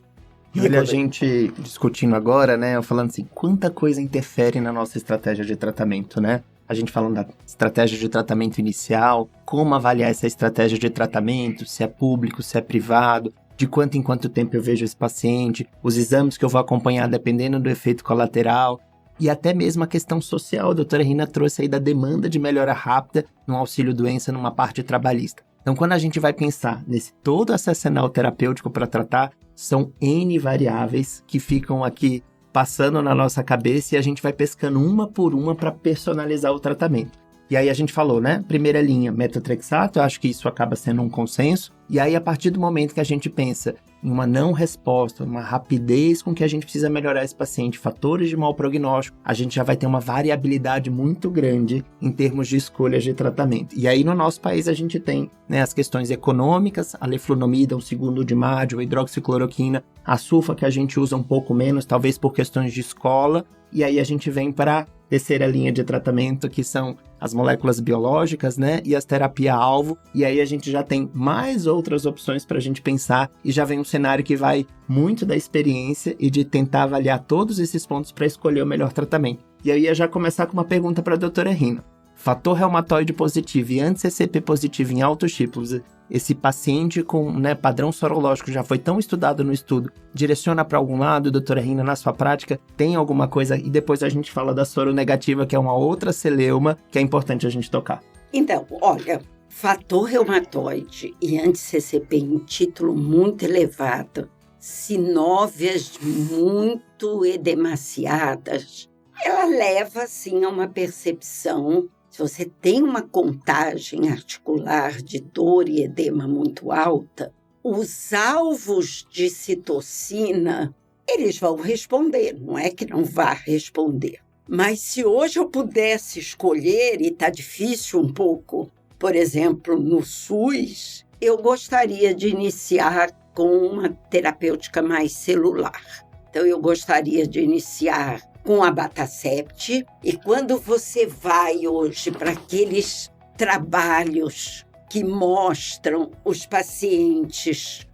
E olha a gente discutindo agora, né, falando assim, quanta coisa interfere na nossa estratégia de tratamento, né? A gente falando da estratégia de tratamento inicial, como avaliar essa estratégia de tratamento, se é público, se é privado, de quanto em quanto tempo eu vejo esse paciente, os exames que eu vou acompanhar dependendo do efeito colateral, e até mesmo a questão social. A doutora Rina trouxe aí da demanda de melhora rápida no auxílio-doença numa parte trabalhista. Então, quando a gente vai pensar nesse todo esse arsenal terapêutico para tratar, são N variáveis que ficam aqui passando na nossa cabeça e a gente vai pescando uma por uma para personalizar o tratamento. E aí a gente falou, né? Primeira linha, metotrexato, eu acho que isso acaba sendo um consenso. E aí, a partir do momento que a gente pensa em uma não resposta, uma rapidez com que a gente precisa melhorar esse paciente, fatores de mau prognóstico, a gente já vai ter uma variabilidade muito grande em termos de escolhas de tratamento. E aí, no nosso país, a gente tem, né, as questões econômicas, a leflunomida, o 2º de mádio, a hidroxicloroquina, a sulfa, que a gente usa um pouco menos, talvez por questões de escola. E aí a gente vem para terceira linha de tratamento, que são as moléculas biológicas, né, e as terapia-alvo, e aí a gente já tem mais outras opções para a gente pensar, e já vem um cenário que vai muito da experiência e de tentar avaliar todos esses pontos para escolher o melhor tratamento. E aí eu ia já começar com uma pergunta para a doutora Rina. Fator reumatoide positivo e anti-CCP positivo em altos tipos, esse paciente com, né, padrão sorológico já foi tão estudado no estudo, direciona para algum lado, doutora Rina, na sua prática, tem alguma coisa? E depois a gente fala da soronegativa, que é uma outra celeuma, que é importante a gente tocar. Então, olha, fator reumatoide e anti-CCP em título muito elevado, sinóvias muito edemaciadas, ela leva, sim, a uma percepção. Se você tem uma contagem articular de dor e edema muito alta, os alvos de citocina, eles vão responder, não é que não vá responder. Mas se hoje eu pudesse escolher, e está difícil um pouco, por exemplo, no SUS, eu gostaria de iniciar com uma terapêutica mais celular. Então, eu gostaria de iniciar com a Abatacept, e quando você vai hoje para aqueles trabalhos que mostram os pacientes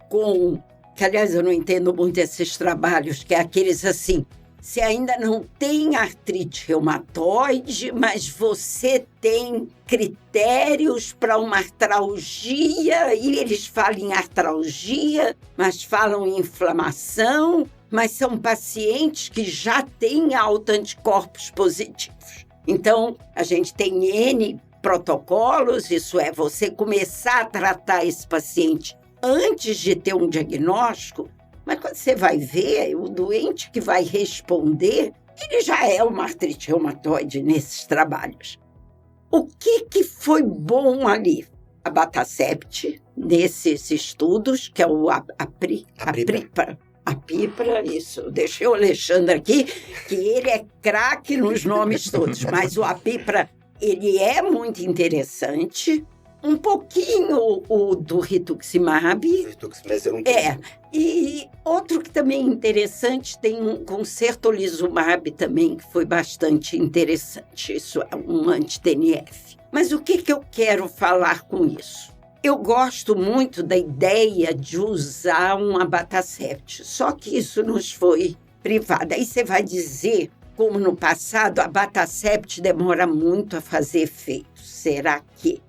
que aliás eu não entendo muito esses trabalhos, que é aqueles assim, você ainda não tem artrite reumatoide, mas você tem critérios para uma artralgia, e eles falam em artralgia, mas falam em inflamação, mas são pacientes que já têm autoanticorpos positivos. Então, a gente tem N protocolos, isso é, você começar a tratar esse paciente antes de ter um diagnóstico, mas quando você vai ver, o doente que vai responder, ele já é uma artrite reumatoide nesses trabalhos. O que foi bom ali? A Abatacept, nesses estudos, que é o Apipra, isso. Deixei o Alexandre aqui, que ele é craque nos nomes todos, mas o Apipra, ele é muito interessante. Um pouquinho o do rituximab. E outro que também é interessante, tem um concertolizumab também, que foi bastante interessante. Isso é um anti-TNF. Mas o que eu quero falar com isso? Eu gosto muito da ideia de usar um Abatacept, só que isso nos foi privado. Aí você vai dizer, como no passado, a Abatacept demora muito a fazer efeito. Será que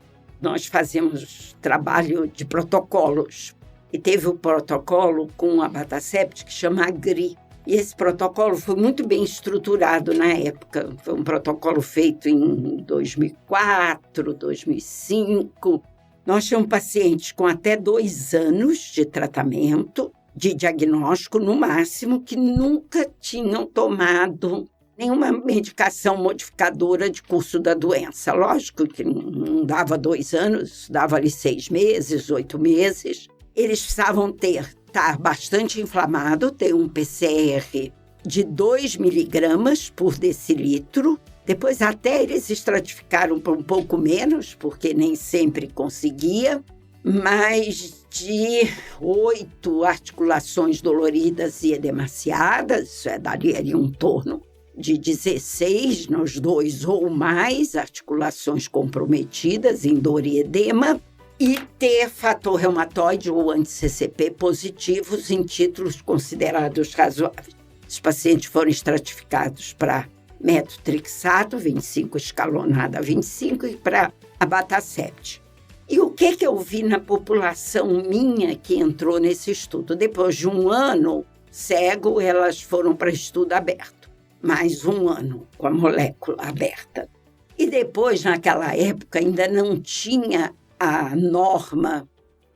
nós fazemos trabalho de protocolos? E teve o protocolo com o Abatacept que chama AGRI. E esse protocolo foi muito bem estruturado na época. Foi um protocolo feito em 2004, 2005. Nós tínhamos pacientes com até 2 anos de tratamento, de diagnóstico no máximo, que nunca tinham tomado nenhuma medicação modificadora de curso da doença. Lógico que não dava 2 anos, dava ali 6 meses, 8 meses. Eles precisavam estar bastante inflamado, ter um PCR de 2 miligramas por decilitro. Depois até eles estratificaram para um pouco menos, porque nem sempre conseguia, mas de 8 articulações doloridas e edemaciadas, isso daria ali um torno de 16 nos 2 ou mais articulações comprometidas em dor e edema, e ter fator reumatoide ou anti-CCP positivos em títulos considerados razoáveis. Os pacientes foram estratificados para metotrexato, 25 escalonada a 25, e para Abatacept. E o que eu vi na população minha que entrou nesse estudo? Depois de 1 ano cego, elas foram para estudo aberto. Mais 1 ano com a molécula aberta. E depois, naquela época, ainda não tinha a norma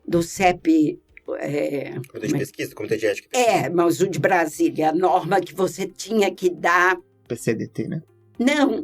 do CEP... Comitê de pesquisa, Comitê de Ética. Mas o de Brasília, a norma que você tinha que dar... PCDT, né? Não.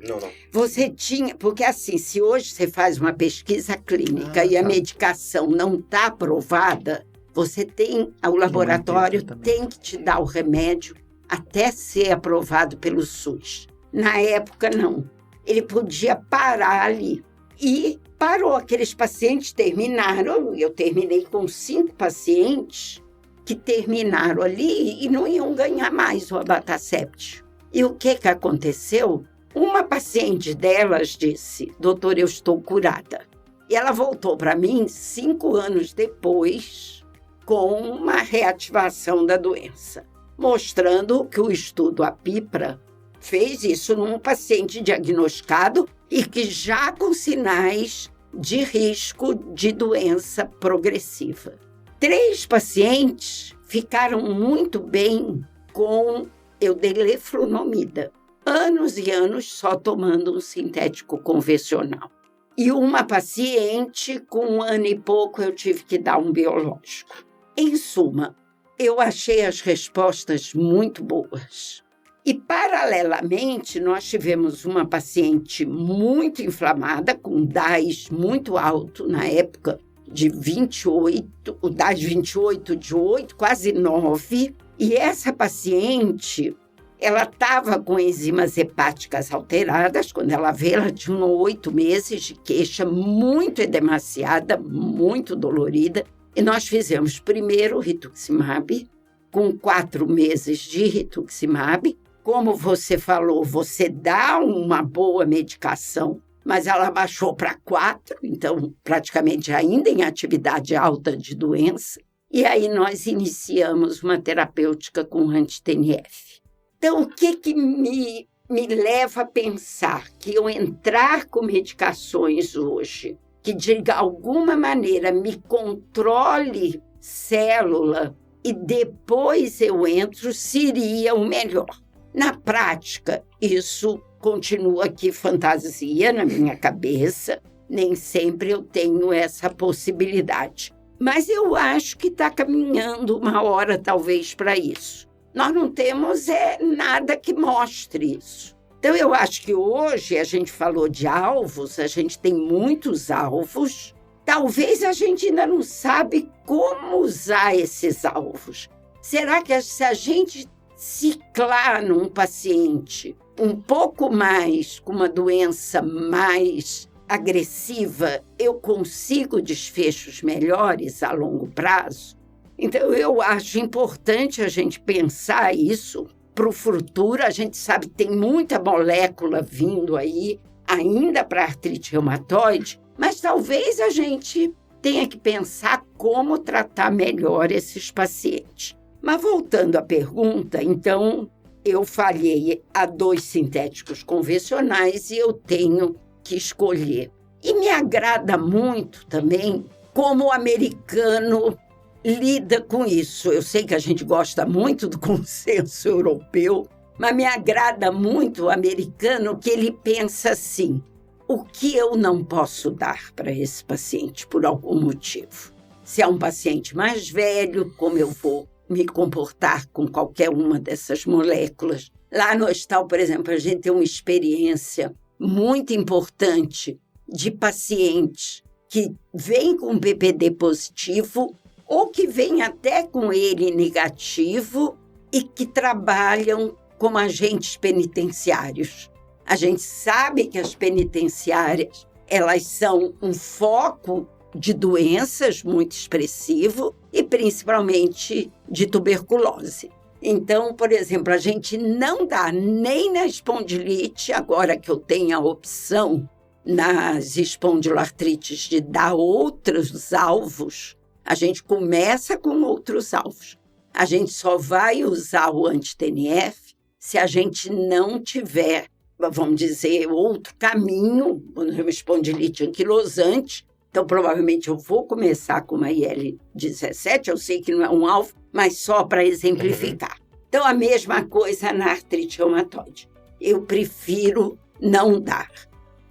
Você tinha... Porque assim, se hoje você faz uma pesquisa clínica e a medicação não está aprovada, você tem... O laboratório tem que te dar o remédio até ser aprovado pelo SUS. Na época, não. Ele podia parar ali. E parou. Aqueles pacientes terminaram. Eu terminei com 5 pacientes que terminaram ali e não iam ganhar mais o Abatacept. E o que aconteceu? Uma paciente delas disse: doutor, eu estou curada. E ela voltou para mim 5 anos depois com uma reativação da doença, mostrando que o estudo APIPRA fez isso num paciente diagnosticado e que já com sinais de risco de doença progressiva. 3 pacientes ficaram muito bem com eudeleflunomida, anos e anos só tomando um sintético convencional. E uma paciente, com 1 ano e pouco, eu tive que dar um biológico. Em suma, eu achei as respostas muito boas. E, paralelamente, nós tivemos uma paciente muito inflamada, com DAS muito alto na época, de 28, o DAS 28 de 8, quase 9. E essa paciente, ela estava com enzimas hepáticas alteradas. Quando ela veio, ela tinha 8 meses de queixa muito edemaciada, muito dolorida. E nós fizemos primeiro rituximab, com 4 meses de rituximab. Como você falou, você dá uma boa medicação, mas ela baixou para 4, então praticamente ainda em atividade alta de doença. E aí nós iniciamos uma terapêutica com anti-TNF. Então, o que me leva a pensar que eu entrar com medicações hoje, que de alguma maneira me controle célula e depois eu entro, seria o melhor. Na prática, isso continua aqui fantasia na minha cabeça, nem sempre eu tenho essa possibilidade. Mas eu acho que está caminhando uma hora, talvez, para isso. Nós não temos nada que mostre isso. Então, eu acho que hoje a gente falou de alvos, a gente tem muitos alvos. Talvez a gente ainda não sabe como usar esses alvos. Será que se a gente ciclar num paciente um pouco mais, com uma doença mais agressiva, eu consigo desfechos melhores a longo prazo? Então, eu acho importante a gente pensar isso para o futuro. A gente sabe que tem muita molécula vindo aí, ainda para artrite reumatoide, mas talvez a gente tenha que pensar como tratar melhor esses pacientes. Mas voltando à pergunta, então, eu falhei a 2 sintéticos convencionais e eu tenho que escolher. E me agrada muito também como o americano lida com isso. Eu sei que a gente gosta muito do consenso europeu, mas me agrada muito o americano que ele pensa assim: o que eu não posso dar para esse paciente por algum motivo? Se é um paciente mais velho, como eu vou me comportar com qualquer uma dessas moléculas? Lá no hospital, por exemplo, a gente tem uma experiência muito importante de pacientes que vêm com PPD positivo ou que vêm até com ele negativo e que trabalham como agentes penitenciários. A gente sabe que as penitenciárias, elas são um foco de doenças muito expressivo e principalmente de tuberculose. Então, por exemplo, a gente não dá nem na espondilite, agora que eu tenho a opção nas espondiloartrites de dar outros alvos, a gente começa com outros alvos. A gente só vai usar o anti-TNF se a gente não tiver, vamos dizer, outro caminho, quando é uma espondilite anquilosante. Então, provavelmente, eu vou começar com uma IL-17, eu sei que não é um alvo, mas só para exemplificar. Então, a mesma coisa na artrite reumatoide. Eu prefiro não dar.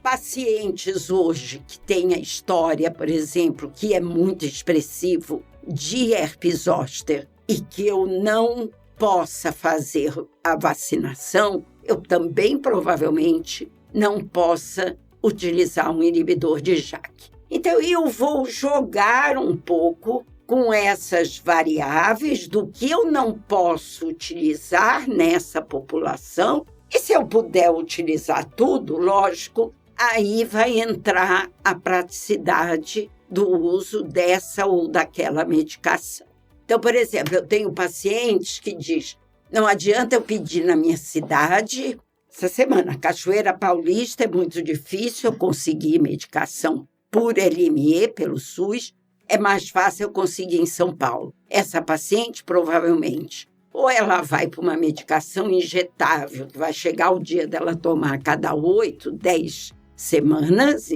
Pacientes hoje que têm a história, por exemplo, que é muito expressivo de herpes zoster e que eu não possa fazer a vacinação, eu também provavelmente não possa utilizar um inibidor de JAK. Então, eu vou jogar um pouco com essas variáveis do que eu não posso utilizar nessa população. E se eu puder utilizar tudo, lógico, aí vai entrar a praticidade do uso dessa ou daquela medicação. Então, por exemplo, eu tenho pacientes que dizem: não adianta eu pedir na minha cidade, essa semana. Cachoeira Paulista é muito difícil eu conseguir medicação por LME, pelo SUS. É mais fácil eu conseguir em São Paulo. Essa paciente, provavelmente, ou ela vai para uma medicação injetável, que vai chegar o dia dela tomar a cada 8, 10 semanas,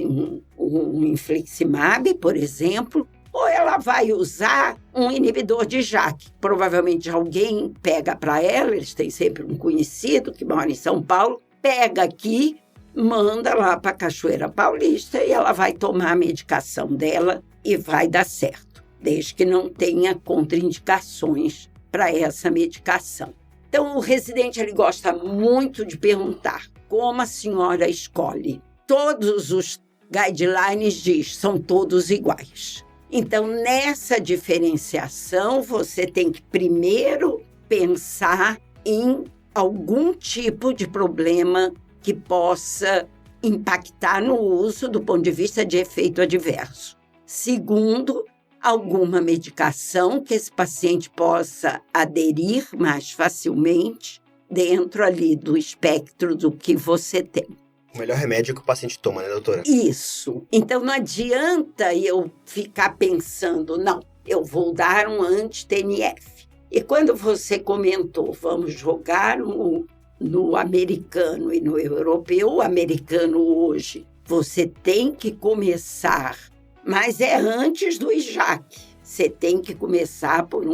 um infliximab, por exemplo, ou ela vai usar um inibidor de JAK. Provavelmente alguém pega para ela, eles têm sempre um conhecido que mora em São Paulo, pega aqui, manda lá para Cachoeira Paulista e ela vai tomar a medicação dela e vai dar certo, desde que não tenha contraindicações para essa medicação. Então, o residente ele gosta muito de perguntar como a senhora escolhe. Todos os guidelines diz, são todos iguais. Então, nessa diferenciação, você tem que primeiro pensar em algum tipo de problema que possa impactar no uso do ponto de vista de efeito adverso. Segundo, alguma medicação que esse paciente possa aderir mais facilmente dentro ali do espectro do que você tem. O melhor remédio que o paciente toma, né, doutora? Isso. Então, não adianta eu ficar pensando, não, eu vou dar um anti-TNF. E quando você comentou, vamos jogar no americano e no europeu, o americano hoje, você tem que começar, mas é antes do IJAK. Você tem que começar por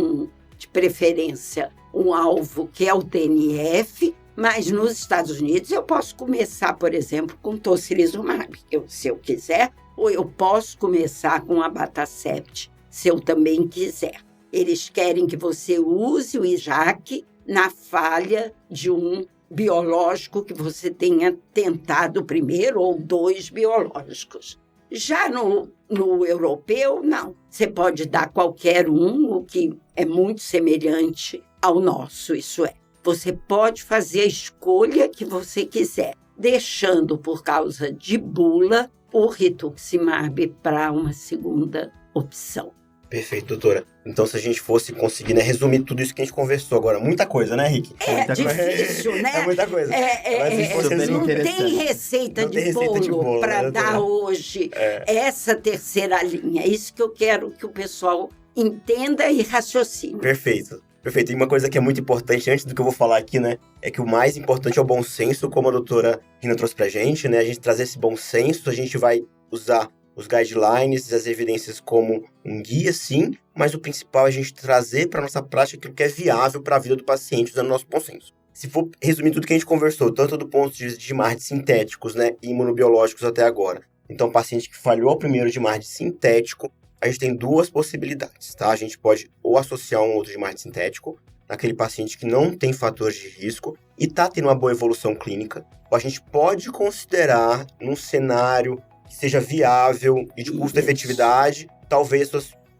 de preferência, um alvo que é o TNF, mas nos Estados Unidos eu posso começar, por exemplo, com tocilizumab, se eu quiser, ou eu posso começar com abatacept, se eu também quiser. Eles querem que você use o IJAK na falha de um biológico que você tenha tentado primeiro, ou 2 biológicos. Já no europeu, não. Você pode dar qualquer o que é muito semelhante ao nosso, isso é. Você pode fazer a escolha que você quiser, deixando, por causa de bula, o rituximab para uma segunda opção. Perfeito, doutora. Então, se a gente fosse conseguir, né, resumir tudo isso que a gente conversou agora, muita coisa, né, Rick? É difícil, né? É muita coisa. Não tem receita de bolo para dar hoje essa terceira linha. É isso que eu quero que o pessoal entenda e raciocine. Perfeito. Perfeito. E uma coisa que é muito importante, antes do que eu vou falar aqui, né, é que o mais importante é o bom senso, como a doutora Rina trouxe pra gente, né, a gente trazer esse bom senso, a gente vai usar os guidelines e as evidências como um guia, sim, mas o principal é a gente trazer para nossa prática aquilo que é viável para a vida do paciente, usando o nosso bom senso. Se for resumir tudo que a gente conversou, tanto do ponto de vista de MARD sintéticos, né, e imunobiológicos até agora, então o paciente que falhou ao primeiro de MARD sintético, a gente tem 2 possibilidades, tá? A gente pode ou associar um outro de MARD sintético, naquele paciente que não tem fatores de risco e está tendo uma boa evolução clínica, ou a gente pode considerar, num cenário que seja viável e de custo-efetividade, talvez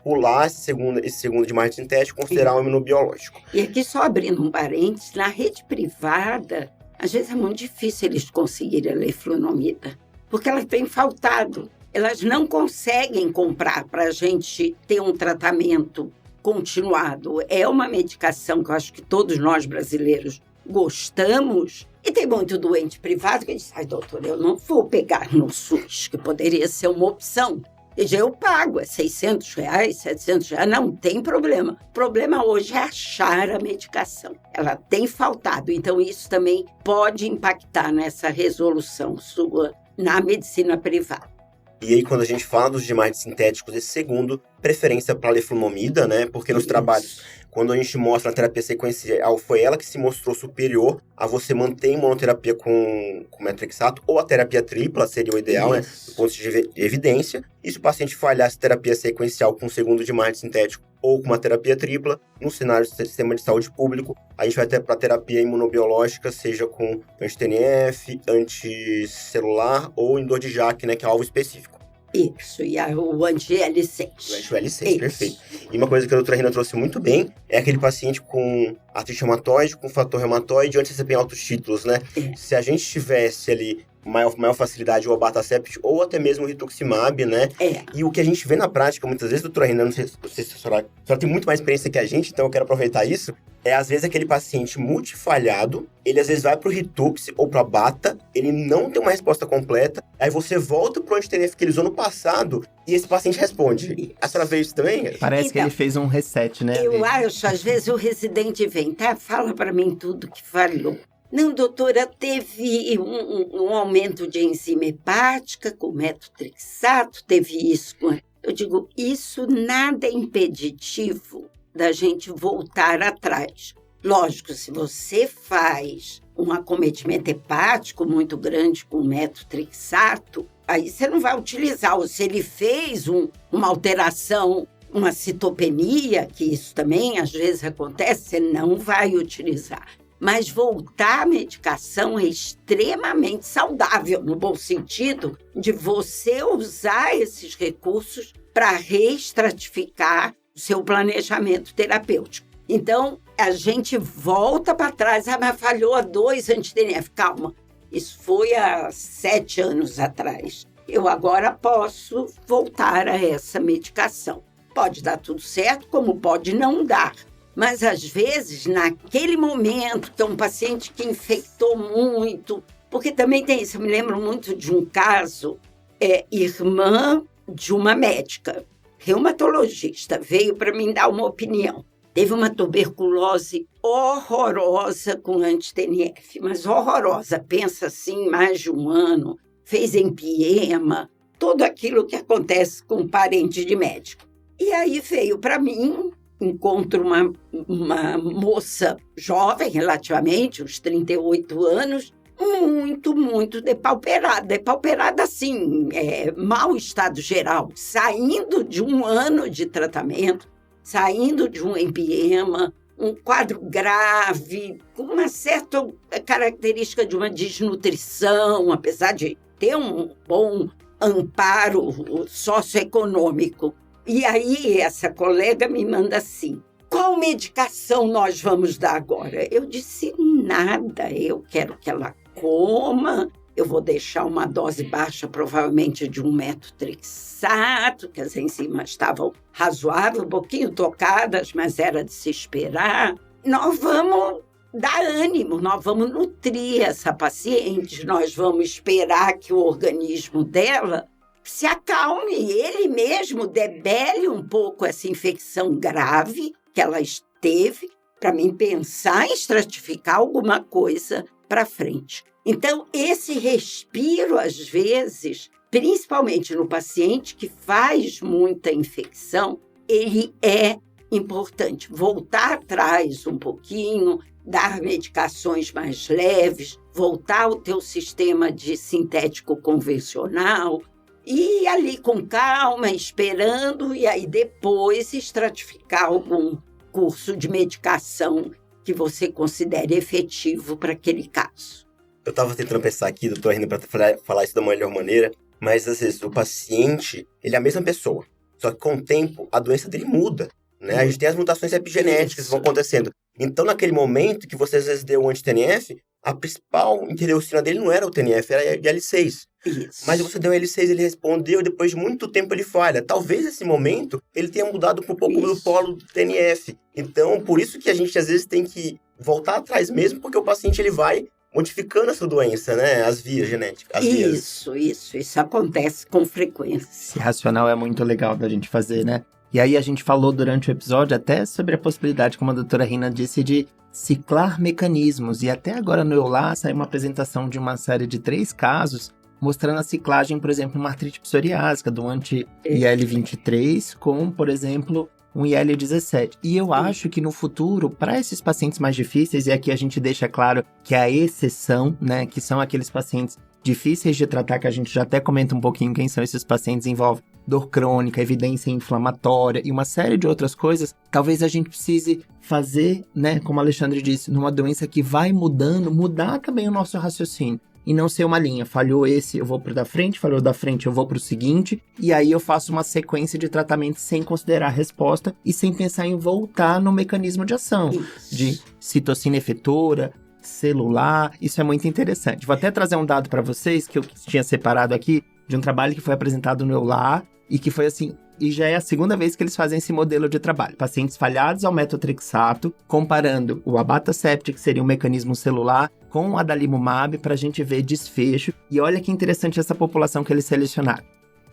pular esse segundo de MARD sintético e considerar um imunobiológico. E aqui, só abrindo um parênteses, na rede privada, às vezes é muito difícil eles conseguirem a leflunomida, porque ela tem faltado. Elas não conseguem comprar para a gente ter um tratamento continuado. É uma medicação que eu acho que todos nós brasileiros gostamos. E tem muito doente privado que diz, doutor, eu não vou pegar no SUS, que poderia ser uma opção. Eu pago, é R$600, R$700, não tem problema. O problema hoje é achar a medicação. Ela tem faltado, então isso também pode impactar nessa resolução sua na medicina privada. E aí, quando a gente fala dos DMARD sintéticos, esse segundo, preferência para a leflunomida, né? Porque nos trabalhos, quando a gente mostra a terapia sequencial, foi ela que se mostrou superior a você manter monoterapia com metrexato, ou a terapia tripla seria o ideal, né? Do ponto de vista de evidência. E se o paciente falhasse terapia sequencial com o segundo DMARD sintético ou com uma terapia tripla, no cenário do sistema de saúde público, a gente vai ter para terapia imunobiológica, seja com anti-TNF, anticelular ou indor de JAK, né, que é alvo específico. Isso, e o anti-L6. O anti-L6, perfeito. E uma coisa que a doutora Rina trouxe muito bem é aquele paciente com artrite reumatoide, com fator reumatoide, antes de receber altos títulos, né? Se a gente tivesse ali maior facilidade, ou abatacept, ou até mesmo o rituximab, né? E o que a gente vê na prática, muitas vezes, doutora Rina, não sei se a senhora tem muito mais experiência que a gente, então eu quero aproveitar isso, às vezes, aquele paciente multifalhado, ele às vezes vai pro Ritux ou pra Bata, ele não tem uma resposta completa, aí você volta pro anti-TNF que ele usou no passado, e esse paciente responde. A senhora vê isso também? Parece que ele fez um reset, né? Eu acho, às vezes o residente vem, tá? Fala para mim tudo que falhou. Não, doutora, teve um aumento de enzima hepática com metotrexato, teve isso. Eu digo, isso nada é impeditivo da gente voltar atrás. Lógico, se você faz um acometimento hepático muito grande com metotrexato, aí você não vai utilizar. Ou se ele fez uma alteração, uma citopenia, que isso também às vezes acontece, você não vai utilizar. Mas voltar à medicação é extremamente saudável, no bom sentido de você usar esses recursos para reestratificar o seu planejamento terapêutico. Então, a gente volta para trás, mas falhou a 2 anti-TNF. Calma, isso foi há 7 anos atrás. Eu agora posso voltar a essa medicação. Pode dar tudo certo, como pode não dar. Mas, às vezes, naquele momento, que é um paciente que infectou muito, porque também tem isso, eu me lembro muito de um caso, irmã de uma médica, reumatologista, veio para mim dar uma opinião. Teve uma tuberculose horrorosa com anti-TNF, mas horrorosa, pensa assim, mais de um ano, fez empiema, tudo aquilo que acontece com um parente de médico. E aí veio para mim, encontro uma moça jovem, relativamente, uns 38 anos, muito depauperada assim, mau estado geral, saindo de um ano de tratamento, saindo de um empiema, um quadro grave, com uma certa característica de uma desnutrição, apesar de ter um bom amparo socioeconômico. E aí, essa colega me manda assim, qual medicação nós vamos dar agora? Eu disse, nada, eu quero que ela coma, eu vou deixar uma dose baixa, provavelmente de um metotrexato, que as enzimas estavam razoáveis, um pouquinho tocadas, mas era de se esperar. Nós vamos dar ânimo, nós vamos nutrir essa paciente, nós vamos esperar que o organismo dela se acalme, ele mesmo debele um pouco essa infecção grave que ela esteve, para mim pensar em estratificar alguma coisa para frente. Então, esse respiro, às vezes, principalmente no paciente que faz muita infecção, ele é importante. Voltar atrás um pouquinho, dar medicações mais leves, voltar ao teu sistema de sintético convencional, e ali com calma, esperando, e aí depois estratificar algum curso de medicação que você considere efetivo para aquele caso. Eu estava tentando pensar aqui, doutora Rina, para falar isso da melhor maneira, mas às vezes o paciente, ele é a mesma pessoa, só que com o tempo a doença dele muda, né? A gente tem as mutações epigenéticas que vão acontecendo. Então, naquele momento que você às vezes deu o anti-TNF, a principal interleucina dele não era o TNF, era o IL-6. Isso. Mas você deu L6, ele respondeu, depois de muito tempo ele falha. Talvez esse momento ele tenha mudado um pouco do polo do TNF. Então, por isso que a gente às vezes tem que voltar atrás mesmo, porque o paciente ele vai modificando a sua doença, né? As vias genéticas. Isso acontece com frequência. Esse racional é muito legal da gente fazer, né? E aí a gente falou durante o episódio até sobre a possibilidade, como a doutora Rina disse, de ciclar mecanismos. E até agora no EULA saiu uma apresentação de uma série de 3 casos mostrando a ciclagem, por exemplo, uma artrite psoriásica do anti-IL-23 com, por exemplo, um IL-17. E eu acho que no futuro, para esses pacientes mais difíceis, e aqui a gente deixa claro que a exceção, né, que são aqueles pacientes difíceis de tratar, que a gente já até comenta um pouquinho quem são esses pacientes, envolve dor crônica, evidência inflamatória e uma série de outras coisas, talvez a gente precise fazer, né, como o Alexandre disse, numa doença que vai mudar também o nosso raciocínio. E não ser uma linha, falhou esse, eu vou pro da frente, falhou da frente, eu vou pro seguinte, e aí eu faço uma sequência de tratamento sem considerar a resposta e sem pensar em voltar no mecanismo de ação, de citocina efetora, celular, isso é muito interessante. Vou até trazer um dado para vocês que eu tinha separado aqui, de um trabalho que foi apresentado no EULA, e que foi assim, e já é a segunda vez que eles fazem esse modelo de trabalho. Pacientes falhados ao metotrexato, comparando o abatacept, que seria um mecanismo celular, com o adalimumab para a gente ver desfecho. E olha que interessante essa população que eles selecionaram.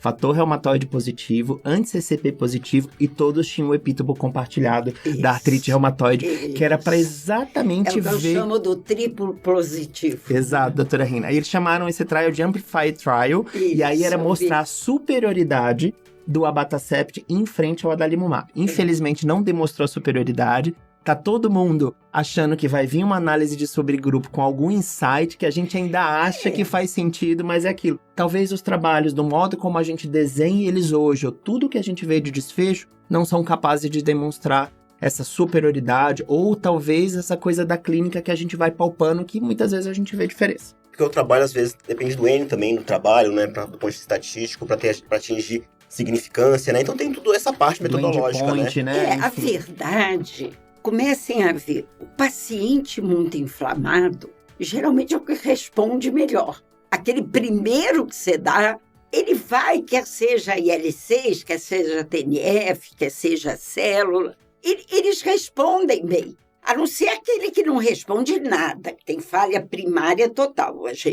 Fator reumatoide positivo, anti-CCP positivo e todos tinham o epítopo compartilhado da artrite reumatoide, que era para exatamente ver... É o que eu chamo do triplo positivo. Exato, doutora Rina. Aí eles chamaram esse trial de Amplify Trial, e aí era mostrar a superioridade do abatacept em frente ao adalimumab. Infelizmente não demonstrou superioridade. Tá todo mundo achando que vai vir uma análise de sobregrupo com algum insight que a gente ainda acha que faz sentido, mas é aquilo. Talvez os trabalhos, do modo como a gente desenha eles hoje, ou tudo que a gente vê de desfecho, não são capazes de demonstrar essa superioridade, ou talvez essa coisa da clínica que a gente vai palpando, que muitas vezes a gente vê diferença. Porque o trabalho, às vezes, depende do N também, do trabalho, né, do ponto de vista estatístico, para atingir significância, né? Então tem toda essa parte metodológica, endpoint, né? A verdade... Comecem a ver, o paciente muito inflamado, geralmente é o que responde melhor. Aquele primeiro que você dá, ele vai, quer seja IL-6, quer seja TNF, quer seja célula, eles respondem bem. A não ser aquele que não responde nada, que tem falha primária total. Acho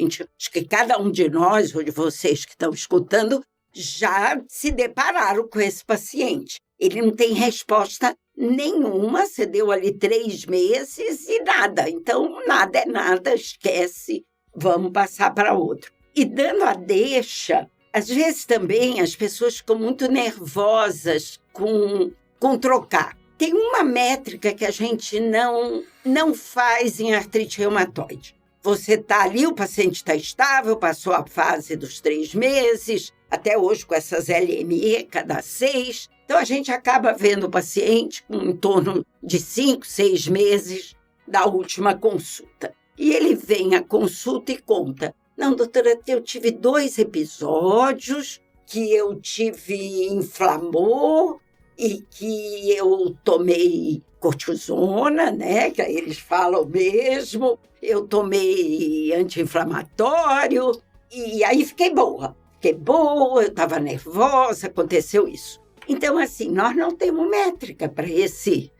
que cada um de nós, ou de vocês que estão escutando, já se depararam com esse paciente. Ele não tem resposta nenhuma, você deu ali 3 meses e nada. Então, nada é nada, esquece, vamos passar para outro. E dando a deixa, às vezes também as pessoas ficam muito nervosas com trocar. Tem uma métrica que a gente não faz em artrite reumatoide. Você está ali, o paciente está estável, passou a fase dos 3 meses, até hoje com essas LME cada 6. Então, a gente acaba vendo o paciente com em torno de 5, 6 meses da última consulta. E ele vem à consulta e conta, não, doutora, eu tive 2 episódios que eu tive inflamou e que eu tomei cortisona, né, que aí eles falam mesmo, eu tomei anti-inflamatório e aí fiquei boa, eu estava nervosa, aconteceu isso. Então, assim, nós não temos métrica para esse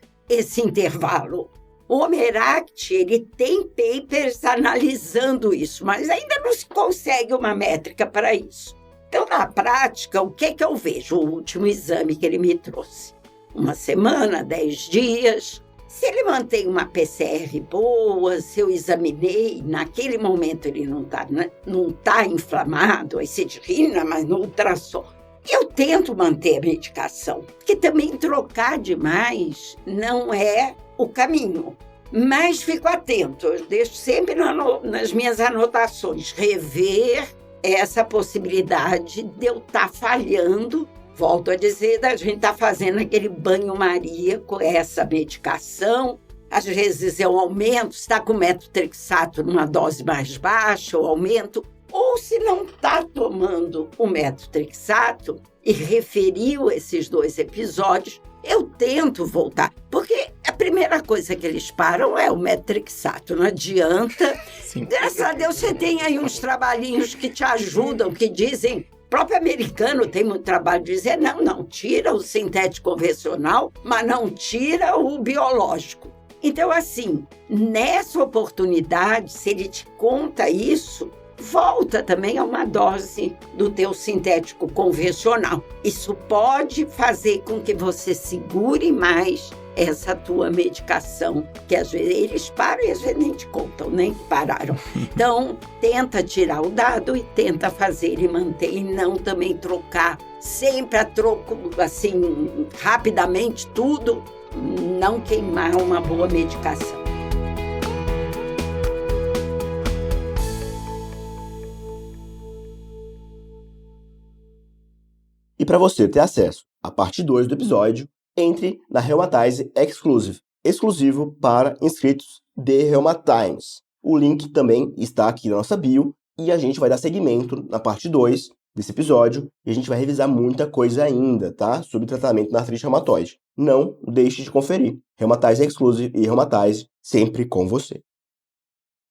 intervalo. O Omeract, ele tem papers analisando isso, mas ainda não se consegue uma métrica para isso. Então, na prática, o que eu vejo? O último exame que ele me trouxe. 1 semana, 10 dias. Se ele mantém uma PCR boa, se eu examinei, naquele momento ele não tá inflamado, aí você diz, mas no ultrassom. Eu tento manter a medicação, porque também trocar demais não é o caminho. Mas fico atento, eu deixo sempre nas minhas anotações, rever essa possibilidade de eu estar falhando. Volto a dizer, a gente está fazendo aquele banho-maria com essa medicação. Às vezes eu aumento, está com metotrexato numa dose mais baixa, eu aumento. Ou se não está tomando o metotrexato e referiu esses 2 episódios, eu tento voltar. Porque a primeira coisa que eles param é o metotrexato, não adianta. Sim. Graças a Deus você tem aí uns trabalhinhos que te ajudam, que dizem... O próprio americano tem muito trabalho de dizer, não, tira o sintético convencional, mas não tira o biológico. Então, assim, nessa oportunidade, se ele te conta isso, volta também a uma dose do teu sintético convencional. Isso pode fazer com que você segure mais essa tua medicação, que às vezes eles param e às vezes nem te contam, nem pararam. Então, tenta tirar o dado e tenta fazer e manter, e não também trocar, sempre a troco, assim, rapidamente tudo, não queimar uma boa medicação. E para você ter acesso à parte 2 do episódio, entre na Rheumatize Exclusive, exclusivo para inscritos de Rheumatimes. O link também está aqui na nossa bio e a gente vai dar seguimento na parte 2 desse episódio e a gente vai revisar muita coisa ainda, tá? Sobre tratamento na artrite reumatoide. Não deixe de conferir. Rheumatize Exclusive e Rheumatize sempre com você.